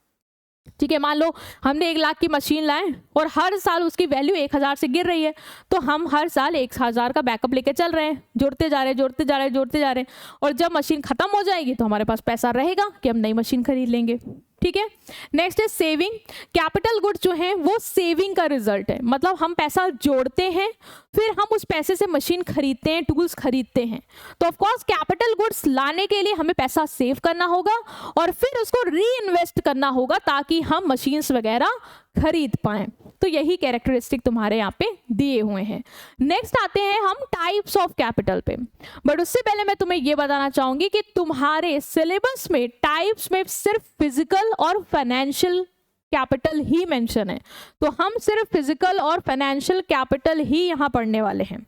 ठीक है। मान लो हमने 1 लाख की मशीन लाए और हर साल उसकी वैल्यू 1000 से गिर रही है, तो हम हर साल 1000 का बैकअप लेके चल रहे हैं, जोड़ते जा रहे हैं, और जब मशीन खत्म हो जाएगी तो हमारे पास पैसा रहेगा कि हम नई मशीन खरीद लेंगे, ठीक है। नेक्स्ट है सेविंग। कैपिटल गुड्स जो है वो सेविंग का रिजल्ट है, मतलब हम पैसा जोड़ते हैं, फिर हम उस पैसे से मशीन खरीदते हैं, टूल्स खरीदते हैं। तो ऑफ कोर्स कैपिटल गुड्स लाने के लिए हमें पैसा सेव करना होगा और फिर उसको री इन्वेस्ट करना होगा ताकि हम मशीन्स वगैरह खरीद पाएं। तो यही कैरेक्टरिस्टिक तुम्हारे यहाँ पे दिए हुए हैं। नेक्स्ट आते हैं हम टाइप्स ऑफ कैपिटल पे, बट उससे पहले मैं तुम्हें ये बताना चाहूंगी कि तुम्हारे सिलेबस में टाइप्स में सिर्फ फिजिकल और फाइनेंशियल कैपिटल ही मेंशन है, तो हम सिर्फ फिजिकल और फाइनेंशियल कैपिटल ही यहाँ पढ़ने वाले हैं,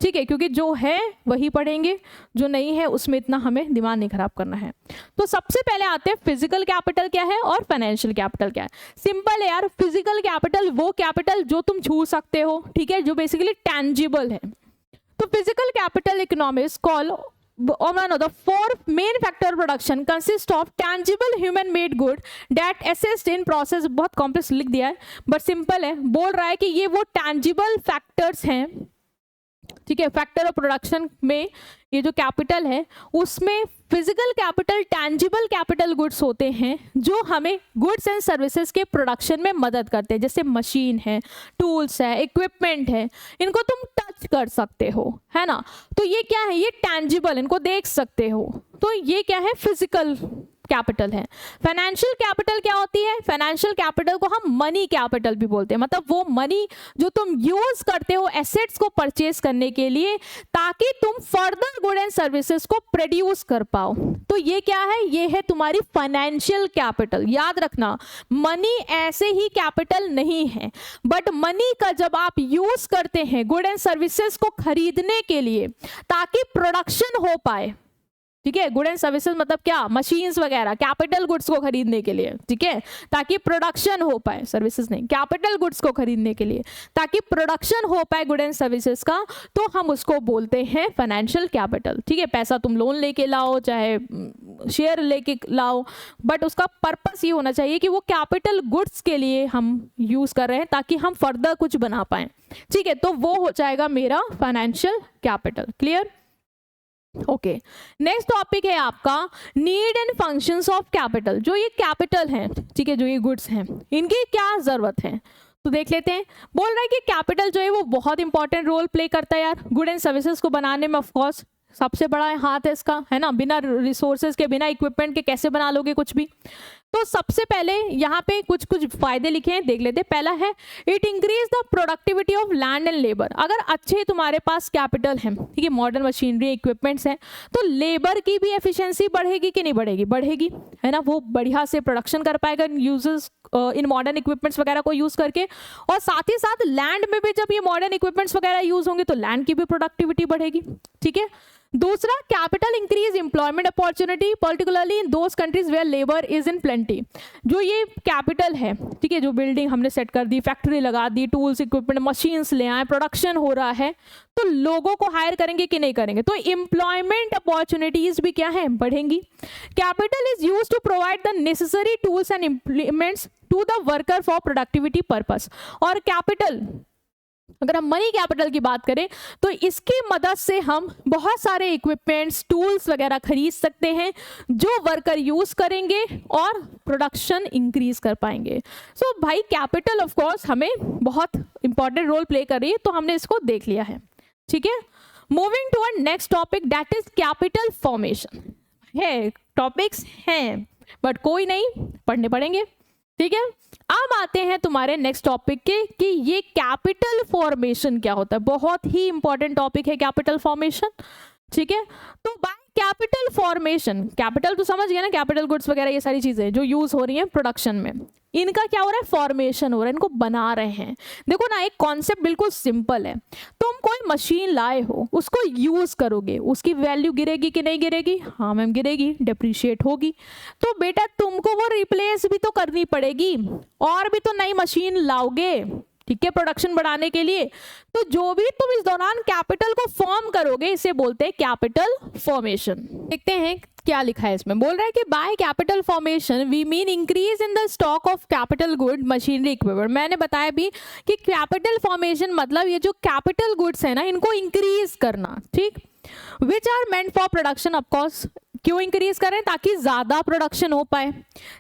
ठीक है, क्योंकि जो है वही पढ़ेंगे, जो नहीं है उसमें इतना हमें दिमाग नहीं खराब करना है। तो सबसे पहले आते हैं फिजिकल कैपिटल क्या है और फाइनेंशियल कैपिटल क्या है। सिंपल है यार, फिजिकल कैपिटल वो कैपिटल जो तुम छू सकते हो, ठीक है, जो बेसिकली टैंजिबल है। तो physical capital economics call one of the 4 main factor production consist of tangible human made good that assist in process। बहुत कॉम्प्लेक्स लिख दिया है बट सिंपल है, बोल रहा है कि ये वो tangible factors हैं, ठीक है। फैक्टर ऑफ प्रोडक्शन में ये जो कैपिटल है उसमें physical capital, tangible capital goods होते हैं जो हमें गुड्स एंड सर्विसेज के प्रोडक्शन में मदद करते हैं, जैसे मशीन है, टूल्स है, इक्विपमेंट है, इनको तुम टच कर सकते हो, है ना। तो ये क्या है, ये टैंजिबल, इनको देख सकते हो, तो ये क्या है, फिजिकल कैपिटल है। फाइनेंशियल कैपिटल क्या होती है, फाइनेंशियल कैपिटल को हम मनी कैपिटल भी बोलते हैं, मतलब वो मनी जो तुम यूज करते हो एसेट्स को परचेज करने के लिए ताकि तुम फर्दर गुड एंड सर्विसेज को प्रोड्यूस कर पाओ। तो ये क्या है, ये है तुम्हारी फाइनेंशियल कैपिटल। याद रखना, मनी ऐसे ही कैपिटल नहीं है, बट मनी का जब आप यूज करते हैं गुड एंड सर्विसेज को खरीदने के लिए ताकि प्रोडक्शन हो पाए, ठीक है। गुड एंड सर्विसेज मतलब क्या, मशीन्स वगैरह, कैपिटल गुड्स को खरीदने के लिए, ठीक है, ताकि प्रोडक्शन हो पाए, सर्विसेज नहीं, कैपिटल गुड्स को खरीदने के लिए ताकि प्रोडक्शन हो पाए गुड एंड सर्विसेज का, तो हम उसको बोलते हैं फाइनेंशियल कैपिटल। ठीक है, पैसा तुम लोन लेके लाओ चाहे शेयर लेके लाओ, बट उसका पर्पस ये होना चाहिए कि वो कैपिटल गुड्स के लिए हम यूज कर रहे हैं ताकि हम फर्दर कुछ बना पाए। ठीक है, तो वो हो जाएगा मेरा financial capital. Clear? Okay, next topic है आपका need and functions of capital. जो ये कैपिटल है, ठीक है, जो ये गुड्स हैं, इनकी क्या जरूरत है तो देख लेते हैं। बोल रहा है कि कैपिटल जो है वो बहुत इंपॉर्टेंट रोल प्ले करता है यार गुड एंड सर्विसेज को बनाने में। ऑफ कोर्स सबसे बड़ा हाथ है इसका, है ना, बिना रिसोर्सेज के, बिना इक्विपमेंट के कैसे बना लोगे कुछ भी। तो सबसे पहले यहाँ पे कुछ कुछ फायदे लिखे हैं, देख लेते हैं। पहला है it increase the productivity of land and labour. अगर अच्छे तुम्हारे पास कैपिटल है, ठीक है, मॉडर्न मशीनरी इक्विपमेंट्स हैं, तो लेबर की भी एफिशिएंसी बढ़ेगी कि नहीं बढ़ेगी? बढ़ेगी, है ना, वो बढ़िया से प्रोडक्शन कर पाएगा यूजर्स इन मॉडर्न इक्विपमेंट्स वगैरह को यूज करके। और साथ ही साथ लैंड में भी जब ये मॉडर्न इक्विपमेंट्स वगैरह यूज होंगे तो लैंड की भी प्रोडक्टिविटी बढ़ेगी। ठीक है, दूसरा capital increase employment opportunity particularly in those countries where labour is in plenty. जो ये कैपिटल है, ठीक है, जो बिल्डिंग हमने सेट कर दी, फैक्ट्री लगा दी, टूल्स इक्विपमेंट मशीन्स ले आए, प्रोडक्शन हो रहा है, तो लोगों को हायर करेंगे कि नहीं करेंगे? तो एम्प्लॉयमेंट अपॉर्चुनिटीज भी क्या है? बढ़ेंगी। Capital is used to provide the necessary tools and implements to the worker for productivity purpose. और कैपिटल, अगर हम मनी कैपिटल की बात करें तो इसकी मदद से हम बहुत सारे इक्विपमेंट्स, टूल्स वगैरह खरीद सकते हैं जो वर्कर यूज करेंगे और प्रोडक्शन इंक्रीज कर पाएंगे। सो भाई कैपिटल ऑफ कोर्स हमें बहुत इंपॉर्टेंट रोल प्ले कर रही है, तो हमने इसको देख लिया है। ठीक है, moving to our next topic that is capital formation. है टॉपिक्स हैं बट कोई नहीं, पढ़ने पड़ेंगे। ठीक है, अब आते हैं तुम्हारे नेक्स्ट टॉपिक के कि ये कैपिटल फॉर्मेशन क्या होता है। बहुत ही इंपॉर्टेंट टॉपिक है कैपिटल फॉर्मेशन। ठीक है, तो बाय कैपिटल फॉर्मेशन, कैपिटल तो समझ गया ना, कैपिटल गुड्स वगैरह ये सारी चीजें जो यूज हो रही हैं प्रोडक्शन में, इनका क्या हो रहा है? फॉर्मेशन हो रहा है, इनको बना रहे हैं। देखो ना, एक कॉन्सेप्ट बिल्कुल सिंपल है। तुम कोई मशीन लाए हो, उसको यूज करोगे, उसकी वैल्यू गिरेगी कि नहीं गिरेगी? हाँ मैम गिरेगी, डेप्रिशिएट होगी। तो बेटा तुमको वो रिप्लेस भी तो करनी पड़ेगी और भी तो नई मशीन लाओगे, ठीक है, प्रोडक्शन बढ़ाने के लिए। तो जो भी तुम इस दौरान कैपिटल को फॉर्म करोगे इसे बोलते हैं कैपिटल फॉर्मेशन। देखते हैं क्या लिखा है इसमें। बोल रहा है कि by capital formation we mean increase in the stock of capital good machinery equipment. मैंने बताया भी कि कैपिटल फॉर्मेशन मतलब ये जो कैपिटल गुड्स है ना, इनको इंक्रीज करना, ठीक, which are meant for production. Of course क्यों इंक्रीज करें? ताकि ज्यादा प्रोडक्शन हो पाए।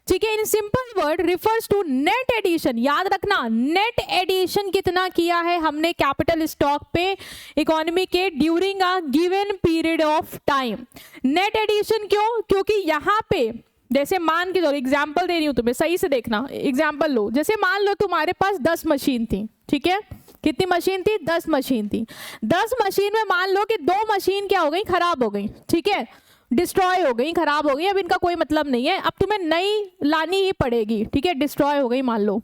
ठीक है, in simple word refers to net addition. याद रखना, नेट एडिशन कितना किया है हमने कैपिटल स्टॉक पे इकोनॉमी के during a given period of time. Net addition क्यों? क्योंकि यहाँ पे जैसे मान के, एग्जाम्पल दे रही हूं तुम्हें, सही से देखना, एग्जाम्पल लो। जैसे मान लो तुम्हारे पास 10 मशीन थी, ठीक है, कितनी मशीन थी? 10 मशीन थी। 10 मशीन में मान लो कि 2 मशीन क्या हो गई? खराब हो गई, ठीक है, डिस्ट्रॉय हो गई, खराब हो गई, अब इनका कोई मतलब नहीं है, अब तुम्हें नई लानी ही पड़ेगी। ठीक है, डिस्ट्रॉय हो गई मान लो,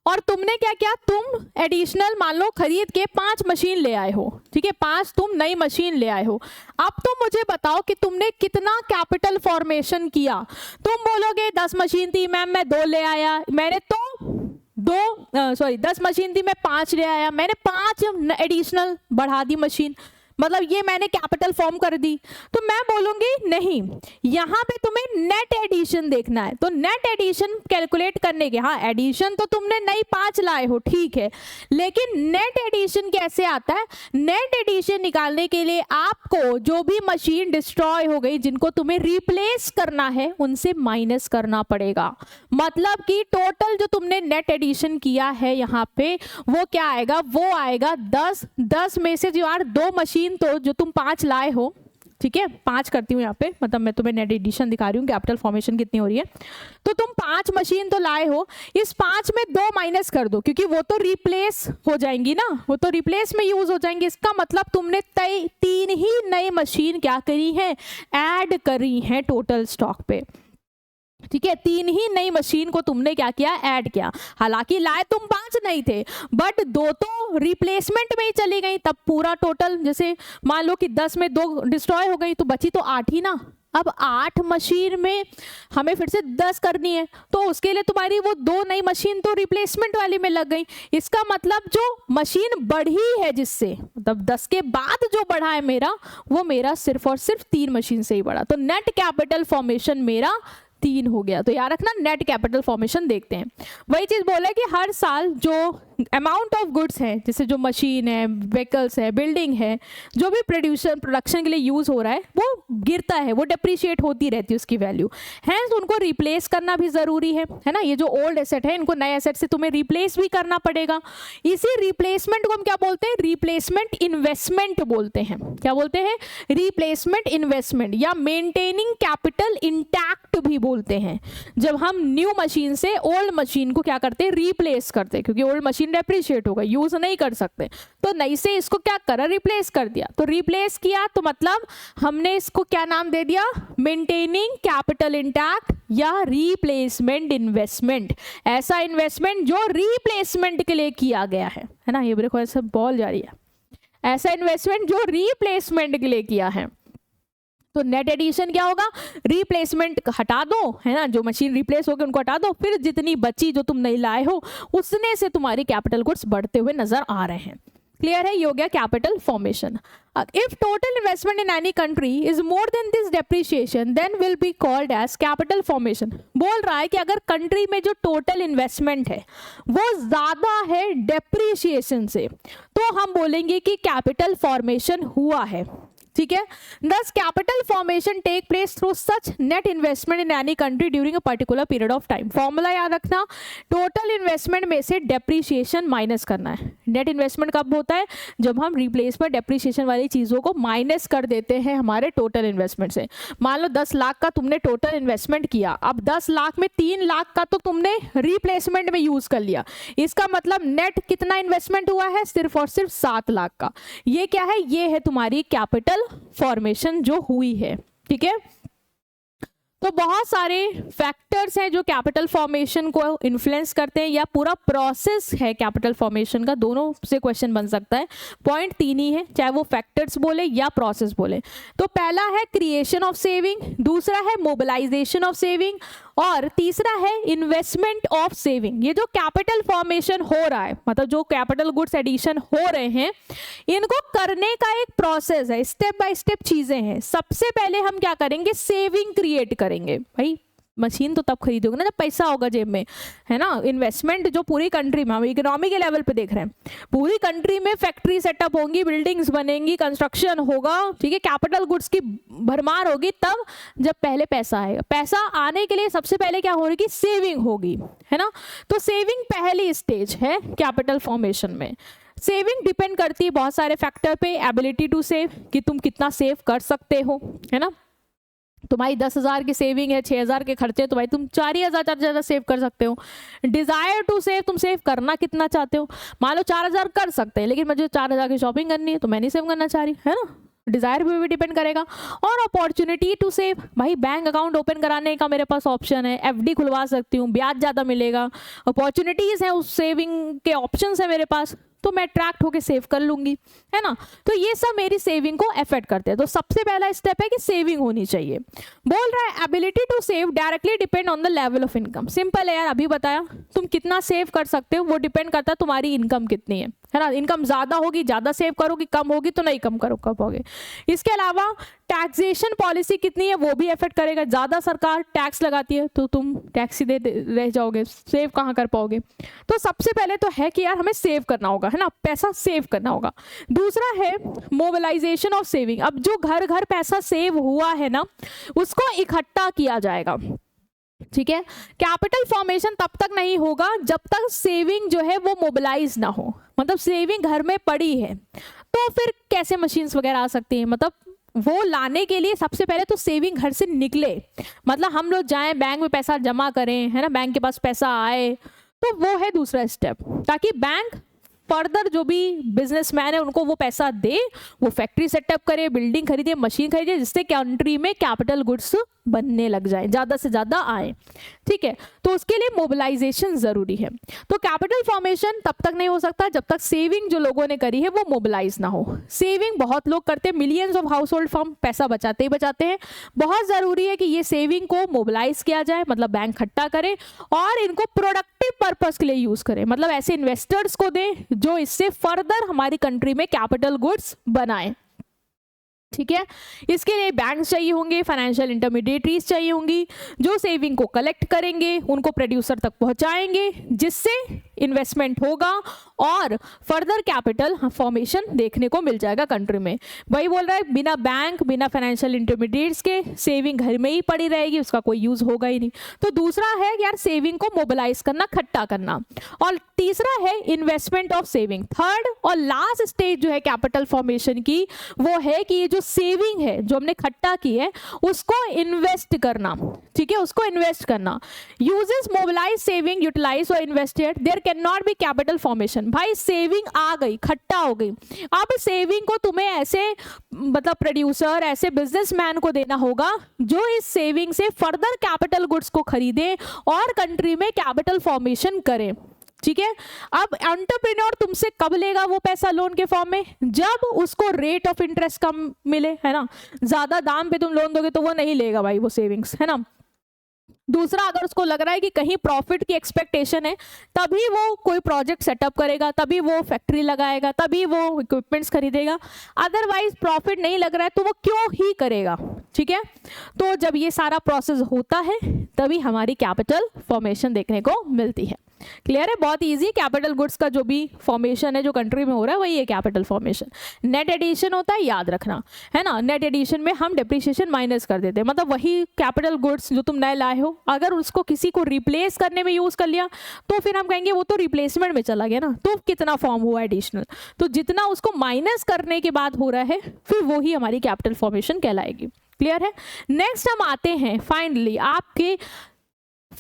और तुमने क्या किया? तुम एडिशनल मान लो खरीद के 5 मशीन ले आए हो, ठीक है, 5 तुम नई मशीन ले आए हो। अब तुम मुझे बताओ कि तुमने कितना कैपिटल फॉर्मेशन किया। तुम बोलोगे 10 मशीन थी मैम, मैं 2 ले आया, मैंने तो 10 मशीन थी, मैं 5 ले आया, मैंने 5 एडिशनल बढ़ा दी मशीन, मतलब ये मैंने कैपिटल फॉर्म कर दी। तो मैं बोलूंगी नहीं, यहाँ पे तुम्हें नेट एडिशन देखना है। तो नेट एडिशन कैलकुलेट करने के, हाँ एडिशन तो तुमने नई 5 लाए हो, ठीक है, लेकिन नेट एडिशन कैसे आता है? नेट एडिशन निकालने के लिए आपको जो भी मशीन डिस्ट्रॉय हो गई, जिनको तुम्हें रिप्लेस करना है, उनसे माइनस करना पड़ेगा। मतलब कि टोटल जो तुमने नेट एडिशन किया है यहाँ पे, वो क्या आएगा? वो आएगा 10 में से जो यार 2 मशीन तो जो तुम 5 लाए हो, ठीक है, 5 करती हूँ यहाँ पे, मतलब मैं तुम्हें नेट एडिशन दिखा रही हूँ, कैपिटल फॉर्मेशन कितनी हो रही है। तो तुम 5 मशीन तो लाए हो, इस 5 में 2 माइनस कर दो, क्योंकि वो तो रिप्लेस हो जाएंगी ना, वो तो रिप्लेस में यूज हो जाएंगी। इसका मतलब तुमने 3 ही नई मशीन क्या करी है? ऐड करी है टोटल स्टॉक पे। ठीक है, 3 ही नई मशीन को तुमने क्या किया, ऐड किया। हालांकि लाए तुम 5 नहीं थे, बट 2 तो रिप्लेसमेंट में ही चली गई, तब पूरा टोटल जैसे मान लो कि 10 में 2 डिस्ट्रॉय हो गई तो बची तो 8 ही ना। अब 8 मशीन में हमें फिर से 10 करनी है, तो उसके लिए तुम्हारी वो 2 नई मशीन तो रिप्लेसमेंट वाली में लग गई। इसका मतलब जो मशीन बढ़ी है, जिससे मतलब 10 के बाद जो बढ़ा है मेरा, वो मेरा सिर्फ और सिर्फ 3 मशीन से ही बढ़ा। तो नेट कैपिटल फॉर्मेशन मेरा 3 हो गया। तो याद रखना, नेट कैपिटल फॉर्मेशन देखते हैं। वही चीज बोला कि हर साल जो अमाउंट ऑफ गुड्स है, जैसे जो मशीन है, व्हीकल्स है, बिल्डिंग है, जो भी प्रोडक्शन के लिए यूज हो रहा है, वो गिरता है, वो डेप्रिशिएट होती रहती है उसकी वैल्यू। हैंस उनको रिप्लेस करना भी जरूरी है ना। ये जो ओल्ड एसेट है, इनको नए एसेट से तुम्हें रिप्लेस भी करना पड़ेगा। इसी रिप्लेसमेंट को हम क्या बोलते हैं, रिप्लेसमेंट इन्वेस्टमेंट बोलते हैं। क्या बोलते हैं, रिप्लेसमेंट इन्वेस्टमेंट, या मेंटेनिंग कैपिटल इंटैक्ट भी बोलते हैं। जब हम न्यू मशीन से ओल्ड मशीन को क्या करते हैं, रिप्लेस करते हैं, क्योंकि ओल्ड मशीन डेप्रिशिएट होगा, यूज नहीं कर सकते, तो नई से इसको क्या करा, रिप्लेस कर दिया। तो रिप्लेस किया तो मतलब हमने इसको क्या नाम दे दिया, मेंटेनिंग कैपिटल इंटैक्ट या रिप्लेसमेंट इन्वेस्टमेंट। ऐसा इन्वेस्टमेंट जो रिप्लेसमेंट के लिए किया गया है ना। ये देखो ऐसे बॉल जा रही है, ऐसा इन्वेस्टमेंट जो रिप्लेसमेंट के लिए किया है। तो नेट एडिशन क्या होगा, रिप्लेसमेंट हटा दो, है ना, जो मशीन रिप्लेस हो गई उनको हटा दो, फिर जितनी बची जो तुम नहीं लाए हो उसने से तुम्हारी कैपिटल गुड्स बढ़ते हुए नजर आ रहे हैं। क्लियर है, ये हो गया capital formation. If total investment in any country is more than this depreciation then will be called as capital formation. बोल रहा है कि अगर कंट्री में जो टोटल इन्वेस्टमेंट है वो ज्यादा है डेप्रिसिएशन से, तो हम बोलेंगे कि कैपिटल फॉर्मेशन हुआ है। ठीक है, thus capital formation take place through such net investment in any country during a particular period of time। Formula याद रखना, टोटल इन्वेस्टमेंट में से डेप्रिसिएशन माइनस करना है। नेट इन्वेस्टमेंट कब होता है, जब हम रिप्लेसमेंट डेप्रिसिएशन वाली चीजों को माइनस कर देते हैं हमारे टोटल इन्वेस्टमेंट से। मान लो 10 लाख का तुमने टोटल इन्वेस्टमेंट किया, अब 10 लाख में 3 लाख का तो तुमने रिप्लेसमेंट में यूज कर लिया, इसका मतलब नेट कितना इन्वेस्टमेंट हुआ है, सिर्फ और सिर्फ 7 लाख का। ये क्या है, ये है तुम्हारी कैपिटल फॉर्मेशन जो हुई है। ठीक है, तो बहुत सारे फैक्टर्स हैं जो कैपिटल फॉर्मेशन को इन्फ्लुएंस करते हैं, या पूरा प्रोसेस है कैपिटल फॉर्मेशन का, दोनों से क्वेश्चन बन सकता है। पॉइंट 3 ही है, चाहे वो फैक्टर्स बोले या प्रोसेस बोले। तो पहला है क्रिएशन ऑफ सेविंग, दूसरा है मोबिलाइजेशन ऑफ सेविंग, और तीसरा है इन्वेस्टमेंट ऑफ सेविंग। ये जो कैपिटल फॉर्मेशन हो रहा है, मतलब जो कैपिटल गुड्स एडिशन हो रहे हैं, इनको करने का एक प्रोसेस है, स्टेप बाय स्टेप चीजें हैं। सबसे पहले हम क्या करेंगे, सेविंग क्रिएट करेंगे। भाई मशीन तो तब खरीदोगे ना जब पैसा होगा जेब में, है ना। इन्वेस्टमेंट जो पूरी कंट्री में, हम इकोनॉमी के लेवल पे देख रहे हैं, पूरी कंट्री में फैक्ट्री सेटअप होंगी, बिल्डिंग्स बनेंगी, कंस्ट्रक्शन होगा, ठीक है, कैपिटल गुड्स की भरमार होगी, तब जब पहले पैसा आएगा। पैसा आने के लिए सबसे पहले क्या हो रही है, सेविंग होगी, है ना। तो सेविंग पहली स्टेज है कैपिटल फॉर्मेशन में। सेविंग डिपेंड करती है बहुत सारे फैक्टर पे, एबिलिटी टू सेव, कि तुम कितना सेव कर सकते हो, है ना। तुम्हारी 10,000 की सेविंग है, 6,000 के खर्चे, तो भाई तुम 4,000 ज़्यादा सेव कर सकते हो। डिजायर टू सेव, तुम सेव करना कितना चाहते हो। मान लो 4,000 कर सकते हैं, लेकिन मुझे 4,000 की शॉपिंग करनी है तो मैं नहीं सेव करना चाह रही, है ना। डिजायर पे भी डिपेंड करेगा। और अपॉर्चुनिटी टू सेव, भाई बैंक अकाउंट ओपन कराने का मेरे पास ऑप्शन है, एफडी खुलवा सकती हूँ, ब्याज ज़्यादा मिलेगा, अपॉर्चुनिटीज़ हैं, उस सेविंग के ऑप्शंस है मेरे पास, तो मैं अट्रैक्ट होके सेव कर लूंगी, है ना। तो ये सब मेरी सेविंग को अफेक्ट करते हैं। तो सबसे पहला स्टेप है कि सेविंग होनी चाहिए। बोल रहा है ability to save directly depend on the level of income. Simple है यार, अभी बताया, तुम कितना सेव कर सकते हो वो डिपेंड करता है तुम्हारी इनकम कितनी है ना। इनकम ज्यादा होगी ज़्यादा सेव करोगी, कम होगी तो नहीं कम करो पाओगे। इसके अलावा टैक्सेशन पॉलिसी कितनी है वो भी अफेक्ट करेगा। ज़्यादा सरकार टैक्स लगाती है तो तुम टैक्स ही दे रह जाओगे, सेव कहाँ कर पाओगे। तो सबसे पहले तो है कि यार हमें सेव करना होगा, है ना, पैसा सेव करना होगा। दूसरा है मोबिलाइजेशन ऑफ सेविंग। अब जो घर घर पैसा सेव हुआ है ना, उसको इकट्ठा किया जाएगा। ठीक है, कैपिटल फॉर्मेशन तब तक नहीं होगा जब तक सेविंग जो है वो मोबिलाइज ना हो। मतलब सेविंग घर में पड़ी है तो फिर कैसे मशीन्स वगैरह आ सकती हैं। मतलब वो लाने के लिए सबसे पहले तो सेविंग घर से निकले, मतलब हम लोग जाएं बैंक में पैसा जमा करें, है ना, बैंक के पास पैसा आए, तो वो है दूसरा स्टेप, ताकि बैंक फर्दर जो भी बिजनेसमैन है उनको वो पैसा दे, वो फैक्ट्री सेटअप करे, बिल्डिंग खरीदे, मशीन खरीदे, जिससे कंट्री में कैपिटल गुड्स बनने लग जाए, ज़्यादा से ज़्यादा आए। ठीक है, तो उसके लिए मोबिलाइजेशन ज़रूरी है। तो कैपिटल फॉर्मेशन तब तक नहीं हो सकता जब तक सेविंग जो लोगों ने करी है वो मोबिलाइज ना हो। सेविंग बहुत लोग करते हैं, millions of house hold firm पैसा बचाते ही बचाते हैं। बहुत ज़रूरी है कि ये सेविंग को मोबिलाइज किया जाए, मतलब बैंक इकट्ठा करे और इनको प्रोडक्टिव पर्पस के लिए यूज़ करें, मतलब ऐसे इन्वेस्टर्स को दें जो इससे फर्दर हमारी कंट्री में कैपिटल गुड्स बनाएं। ठीक है, इसके लिए बैंक्स चाहिए होंगे, फाइनेंशियल इंटरमीडिएटरीज चाहिए होंगी जो सेविंग को कलेक्ट करेंगे, उनको प्रोड्यूसर तक पहुंचाएंगे, जिससे इन्वेस्टमेंट होगा और फर्दर कैपिटल फॉर्मेशन देखने को मिल जाएगा कंट्री में। वही बोल रहा है, बिना बैंक, बिना फाइनेंशियल इंटरमीडिएट्स के सेविंग घर में ही पड़ी रहेगी, उसका कोई यूज होगा ही नहीं। तो दूसरा है यार सेविंग को मोबिलाइज करना, इकट्ठा करना, और तीसरा है इन्वेस्टमेंट ऑफ सेविंग। थर्ड और लास्ट स्टेज जो है कैपिटल फॉर्मेशन की वो है कि ये जो सेविंग है जो हमने इकट्ठा की है उसको इन्वेस्ट करना। ठीक है, उसको इन्वेस्ट करना। यूजेस मोबिलाइज सेविंग यूटिलाइज और invested, there can not be capital formation. भाई सेविंग आ गई, इकट्ठा हो गई, अब सेविंग को तुम्हें ऐसे मतलब प्रोड्यूसर, ऐसे बिजनेसमैन को देना होगा जो इस सेविंग से फर्दर कैपिटल गुड्स को खरीदे और कंट्री में कैपिटल फॉर्मेशन करें। ठीक है, अब एंटरप्रेन्योर तुमसे कब लेगा वो पैसा लोन के फॉर्म में? जब उसको रेट ऑफ इंटरेस्ट कम मिले, है ना। ज्यादा दाम पे तुम लोन दोगे तो वो नहीं लेगा भाई वो सेविंग्स, है ना। दूसरा, अगर उसको लग रहा है कि कहीं प्रॉफिट की एक्सपेक्टेशन है तभी वो कोई प्रोजेक्ट सेटअप करेगा, तभी वो फैक्ट्री लगाएगा, तभी वो इक्विपमेंट्स खरीदेगा। अदरवाइज प्रॉफिट नहीं लग रहा है तो वो क्यों ही करेगा। ठीक है, तो जब ये सारा प्रोसेस होता है तभी हमारी कैपिटल फॉर्मेशन देखने को मिलती है। क्लियर है, बहुत इजी। कैपिटल गुड्स का जो भी फॉर्मेशन है जो कंट्री में हो रहा है वही है कैपिटल फॉर्मेशन। नेट एडिशन होता है, याद रखना, है ना। नेट एडिशन में हम डेप्रिसिएशन माइनस कर देते हैं, मतलब वही कैपिटल गुड्स जो तुम नए लाए हो अगर उसको किसी को रिप्लेस करने में यूज कर लिया तो फिर हम कहेंगे वो तो रिप्लेसमेंट में चला गया ना, तो कितना फॉर्म हुआ एडिशनल। तो जितना उसको माइनस करने के बाद हो रहा है फिर वो ही हमारी कैपिटल फॉर्मेशन कहलाएगी। क्लियर है। नेक्स्ट हम आते हैं फाइनली आपके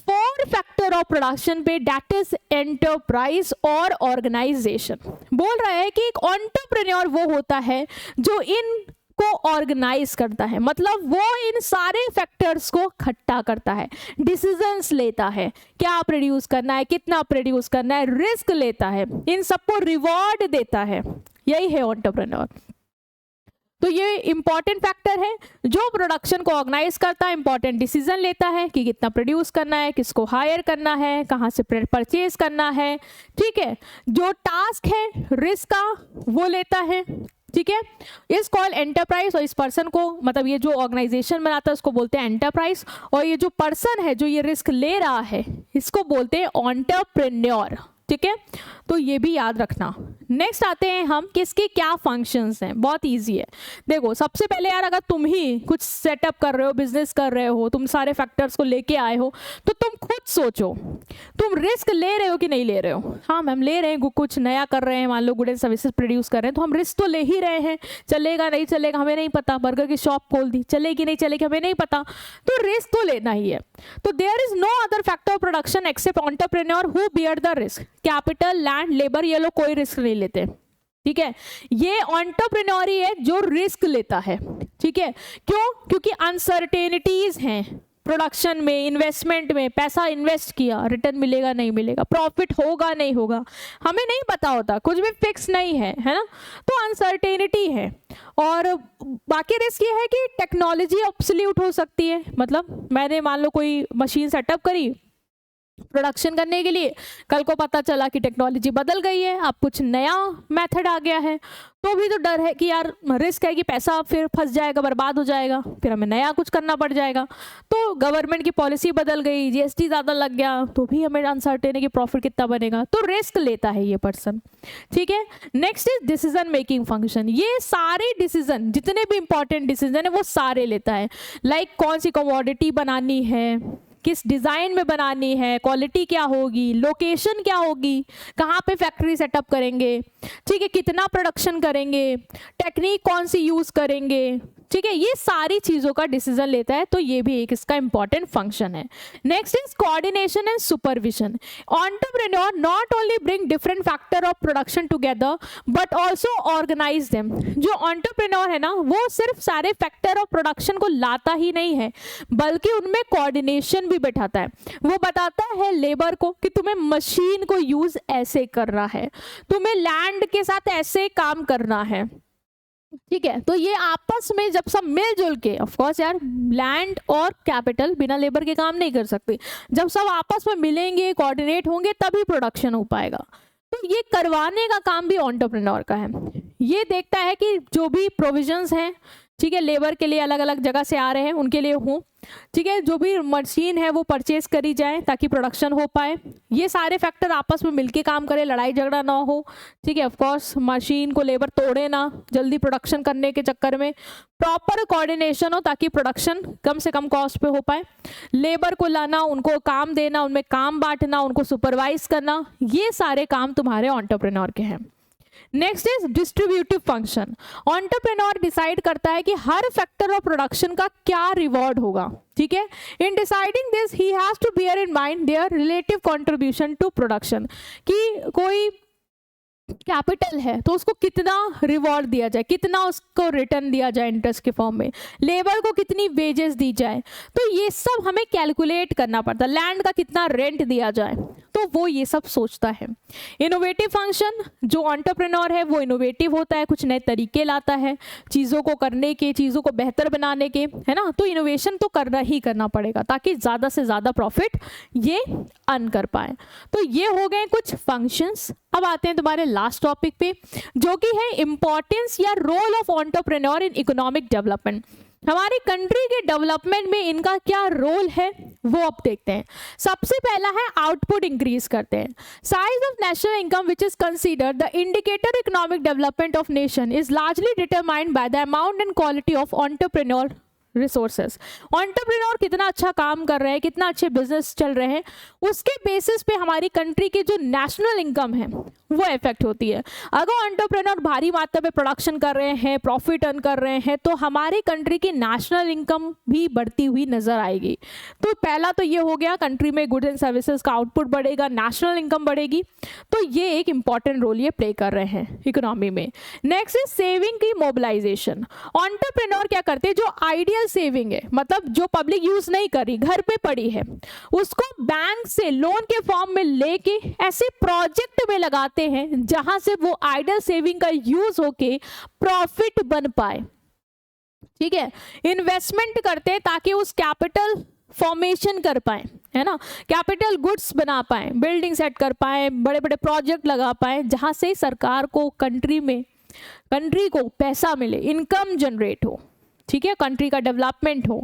4 फैक्टर ऑफ प्रोडक्शन पे, दैट इज एंटरप्राइज और ऑर्गेनाइजेशन। बोल रहा है कि एक एंटरप्रेन्योर वो होता है जो इन को ऑर्गेनाइज करता है, मतलब वो इन सारे फैक्टर्स को इकट्ठा करता है, डिसीजंस लेता है, क्या प्रोड्यूस करना है, कितना प्रोड्यूस करना है, रिस्क लेता है, इन सबको रिवॉर्ड देता है। यही है एंटरप्रेन्योर। तो ये इंपॉर्टेंट फैक्टर है जो प्रोडक्शन को ऑर्गेनाइज करता है, इंपॉर्टेंट डिसीजन लेता है कि कितना प्रोड्यूस करना है, किसको हायर करना है, कहाँ से परचेज करना है। ठीक है, जो टास्क है रिस्क का वो लेता है। ठीक है, इस कॉल एंटरप्राइज, और इस पर्सन को मतलब ये जो ऑर्गेनाइजेशन बनाता है उसको बोलते हैं एंटरप्राइज, और ये जो पर्सन है जो ये रिस्क ले रहा है इसको बोलते हैं एंटरप्रेन्योर। ठीक है, तो ये भी याद रखना। नेक्स्ट आते हैं हम किसके क्या फंक्शंस हैं। बहुत इजी है। देखो सबसे पहले यार अगर तुम ही कुछ सेटअप कर रहे हो, बिजनेस कर रहे हो, तुम सारे फैक्टर्स को लेके आए हो तो तुम खुद सोचो तुम रिस्क ले रहे हो कि नहीं ले रहे हो। हाँ मैम ले रहे हैं, कुछ नया कर रहे हैं, मान लो गुड एंड सर्विसेज प्रोड्यूस कर रहे हैं तो हम रिस्क तो ले ही रहे हैं। चलेगा नहीं चलेगा हमें नहीं पता, बर्गर की शॉप खोल दी, चलेगी नहीं चलेगी हमें नहीं पता, तो रिस्क तो लेना ही है। तो there is no other factor of production except entrepreneur who bear the risk. Capital, land, labour, ये लोग कोई रिस्क नहीं लेते। ठीक है, ये एंटरप्रेन्योर ही है जो रिस्क लेता है। ठीक है, क्यों? क्योंकि अनसर्टेनिटीज हैं प्रोडक्शन में, इन्वेस्टमेंट में। पैसा इन्वेस्ट किया, रिटर्न मिलेगा नहीं मिलेगा, प्रॉफिट होगा नहीं होगा, हमें नहीं पता होता, कुछ भी फिक्स नहीं है, है ना। तो अनसर्टेनिटी है। और बाकी रिस्क ये है कि टेक्नोलॉजी ऑब्सोल्यूट हो सकती है। मतलब मैंने मान लो कोई मशीन सेटअप करी प्रोडक्शन करने के लिए, कल को पता चला कि टेक्नोलॉजी बदल गई है, अब कुछ नया मेथड आ गया है, तो भी तो डर है कि यार रिस्क है कि पैसा फिर फंस जाएगा, बर्बाद हो जाएगा, फिर हमें नया कुछ करना पड़ जाएगा। तो गवर्नमेंट की पॉलिसी बदल गई, जीएसटी ज़्यादा लग गया, तो भी हमें अनसर्टेन है कि प्रॉफिट कितना बनेगा, तो रिस्क लेता है ये पर्सन। ठीक है, next is decision making function. ये सारे डिसीजन, जितने भी इंपॉर्टेंट डिसीजन है वो सारे लेता है। लाइक कौन सी कमोडिटी बनानी है, किस डिज़ाइन में बनानी है, क्वालिटी क्या होगी, लोकेशन क्या होगी, कहाँ पे फैक्ट्री सेटअप करेंगे, ठीक है, कितना प्रोडक्शन करेंगे, टेक्निक कौन सी यूज़ करेंगे, ठीक है, ये सारी चीजों का डिसीजन लेता है, तो ये भी एक इसका इंपॉर्टेंट फंक्शन है। Next is coordination and supervision. Entrepreneur not only bring different factor of production together but also organise them. जो एंटरप्रेन्योर है ना, वो सिर्फ सारे फैक्टर ऑफ प्रोडक्शन को लाता ही नहीं है, बल्कि उनमें कोऑर्डिनेशन भी बैठाता है। वो बताता है लेबर को कि तुम्हें मशीन को यूज ऐसे करना है, तुम्हें लैंड के साथ ऐसे काम करना है, ठीक है। तो ये आपस में जब सब मिलजुल के, ऑफ कोर्स यार लैंड और कैपिटल बिना लेबर के काम नहीं कर सकते, जब सब आपस में मिलेंगे, कोऑर्डिनेट होंगे, तभी प्रोडक्शन हो पाएगा। तो ये करवाने का काम भी एंटरप्रेन्योर का है। ये देखता है कि जो भी प्रोविजंस हैं, ठीक है, लेबर के लिए अलग अलग जगह से आ रहे हैं उनके लिए हो, ठीक है, जो भी मशीन है वो परचेज करी जाए ताकि प्रोडक्शन हो पाए। ये सारे फैक्टर आपस में मिलके काम करें, लड़ाई झगड़ा ना हो, ठीक है। ऑफ कोर्स मशीन को लेबर तोड़े ना जल्दी प्रोडक्शन करने के चक्कर में, प्रॉपर कोऑर्डिनेशन हो ताकि प्रोडक्शन कम से कम कॉस्ट पे हो पाए। लेबर को लाना, उनको काम देना, उनमें काम बांटना, उनको सुपरवाइज करना, ये सारे काम तुम्हारे एंटरप्रेन्योर के हैं। Next is distributive function. Entrepreneur decide करता है कि हर फैक्टर ऑफ प्रोडक्शन का क्या रिवॉर्ड होगा, ठीक है। In deciding this he has to bear in mind their relative contribution to production, कि कोई कैपिटल है तो उसको कितना रिवॉर्ड दिया जाए, कितना उसको रिटर्न दिया जाए इंटरेस्ट के फॉर्म में, लेबर को कितनी वेजेस दी जाए, तो ये सब हमें कैलकुलेट करना पड़ता है। लैंड का कितना रेंट दिया जाए, तो वो ये सब सोचता है। इनोवेटिव फंक्शन, जो एंटरप्रेन्योर है वो इनोवेटिव होता है, कुछ नए तरीके लाता है चीज़ों को करने के, चीज़ों को बेहतर बनाने के, है ना। तो इनोवेशन तो करना ही करना पड़ेगा ताकि ज़्यादा से ज़्यादा प्रॉफिट ये अर्न कर पाए। तो ये हो गए कुछ फंक्शंस। अब आते हैं तुम्हारे लास्ट टॉपिक पे, जो कि है इंपॉर्टेंस या role of entrepreneur in economic development. हमारी कंट्री के डेवलपमेंट में इनका क्या रोल है वो अब देखते हैं। सबसे पहला है आउटपुट इंक्रीज करते हैं। Size of national income which is considered the indicator economic development of nation is largely determined by the amount and quality of entrepreneur resources. Entrepreneur कितना अच्छा काम कर रहे हैं, कितना अच्छे बिजनेस चल रहे हैं, उसके बेसिस पे हमारी कंट्री की जो नेशनल इनकम है वो इफेक्ट होती है। अगर एंटरप्रेन्योर भारी मात्रा में प्रोडक्शन कर रहे हैं, प्रॉफिट अर्न कर रहे हैं, तो हमारी कंट्री की नेशनल इनकम भी बढ़ती हुई नजर आएगी। तो पहला तो ये हो गया, कंट्री में गुड्स एंड सर्विसेज का आउटपुट बढ़ेगा, नेशनल इनकम बढ़ेगी, तो ये एक इंपॉर्टेंट रोल ये प्ले कर रहे हैं इकोनॉमी में। नेक्स्ट इज सेविंग की मोबिलाइजेशन। एंटरप्रेन्योर क्या करते हैं, जो आइडियल सेविंग है, मतलब जो पब्लिक यूज नहीं कर रही, घर पे पड़ी है, उसको बैंक से लोन के फॉर्म में लेके ऐसे प्रोजेक्ट में लगाते हैं जहां से वो आइडियल सेविंग का यूज होके प्रॉफिट बन पाए, ठीक है। इन्वेस्टमेंट करते हैं ताकि उस कैपिटल फॉर्मेशन कर पाए, है ना, कैपिटल गुड्स बना पाए, बिल्डिंग सेट कर पाए, बड़े बड़े प्रोजेक्ट लगा पाए, जहां से सरकार को कंट्री को पैसा मिले, इनकम जनरेट हो, ठीक है, कंट्री का डेवलपमेंट हो।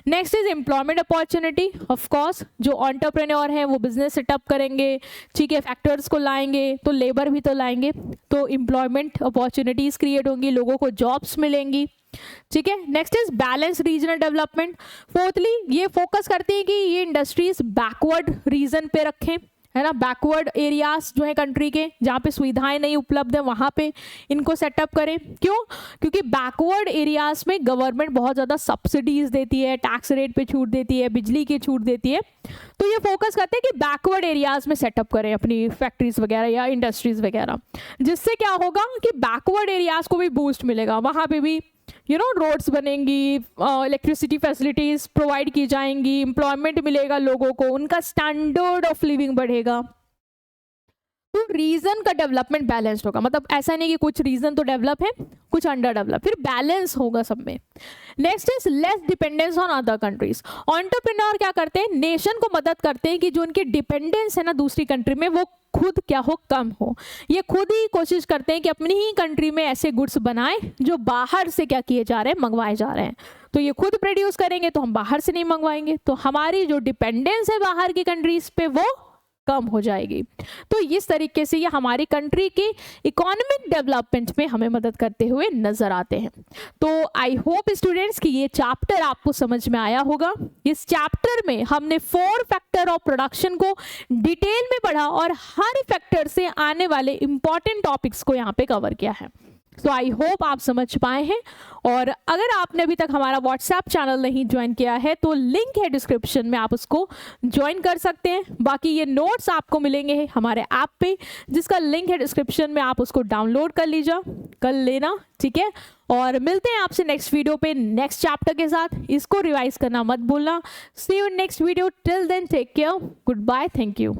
Next is employment opportunity. Of course जो एंटरप्रेन्योर हैं वो बिजनेस सेटअप करेंगे, ठीक है, फैक्टर्स को लाएंगे तो लेबर भी तो लाएंगे, तो एम्प्लॉयमेंट अपॉर्चुनिटीज क्रिएट होंगी, लोगों को जॉब्स मिलेंगी, ठीक है। Next is balance regional development. Fourthly ये फोकस करती है कि ये इंडस्ट्रीज बैकवर्ड रीजन पे रखें, है ना, बैकवर्ड एरियाज जो है कंट्री के, जहाँ पे सुविधाएं नहीं उपलब्ध है वहाँ पे इनको सेटअप करें। क्यों? क्योंकि बैकवर्ड एरियाज में गवर्नमेंट बहुत ज़्यादा सब्सिडीज देती है, टैक्स रेट पे छूट देती है, बिजली की छूट देती है, तो ये फोकस करते हैं कि बैकवर्ड एरियाज में सेटअप करें अपनी फैक्ट्रीज वगैरह या इंडस्ट्रीज वगैरह, जिससे क्या होगा कि बैकवर्ड एरियाज को भी बूस्ट मिलेगा, वहाँ पे भी रोड्स बनेंगी, इलेक्ट्रिसिटी फैसिलिटीज प्रोवाइड की जाएंगी, एम्प्लॉयमेंट मिलेगा लोगों को, उनका स्टैंडर्ड ऑफ लिविंग बढ़ेगा, तो रीजन का डेवलपमेंट बैलेंस्ड होगा। मतलब ऐसा नहीं कि कुछ रीजन तो डेवलप है, कुछ अंडर डेवलप, फिर बैलेंस होगा सब में। Next is less dependence on other countries. Entrepreneur क्या करते हैं, नेशन को मदद करते हैं कि जो उनकी डिपेंडेंस है ना दूसरी कंट्री में, वो खुद क्या हो, कम हो। ये खुद ही कोशिश करते हैं कि अपनी ही कंट्री में ऐसे गुड्स बनाएं जो बाहर से क्या किए जा रहे हैं, मंगवाए जा रहे हैं। तो ये खुद प्रोड्यूस करेंगे तो हम बाहर से नहीं मंगवाएंगे, तो हमारी जो डिपेंडेंस है बाहर की कंट्रीज पे वो कम हो जाएगी। तो इस तरीके से ये हमारी कंट्री के इकोनॉमिक डेवलपमेंट में हमें मदद करते हुए नजर आते हैं। तो आई होप स्टूडेंट्स कि ये चैप्टर आपको समझ में आया होगा। इस चैप्टर में हमने 4 फैक्टर ऑफ प्रोडक्शन को डिटेल में पढ़ा और हर फैक्टर से आने वाले इंपॉर्टेंट टॉपिक्स को यहाँ पे कवर किया है। सो आई होप आप समझ पाए हैं। और अगर आपने अभी तक हमारा व्हाट्सएप चैनल नहीं ज्वाइन किया है तो लिंक है डिस्क्रिप्शन में, आप उसको ज्वाइन कर सकते हैं। बाकी ये नोट्स आपको मिलेंगे हमारे ऐप पे, जिसका लिंक है डिस्क्रिप्शन में, आप उसको डाउनलोड कर लेना, ठीक है। और मिलते हैं आपसे नेक्स्ट वीडियो पे नेक्स्ट चैप्टर के साथ। इसको रिवाइज करना मत भूलना। See you in next video, till then take care, goodbye, thank you.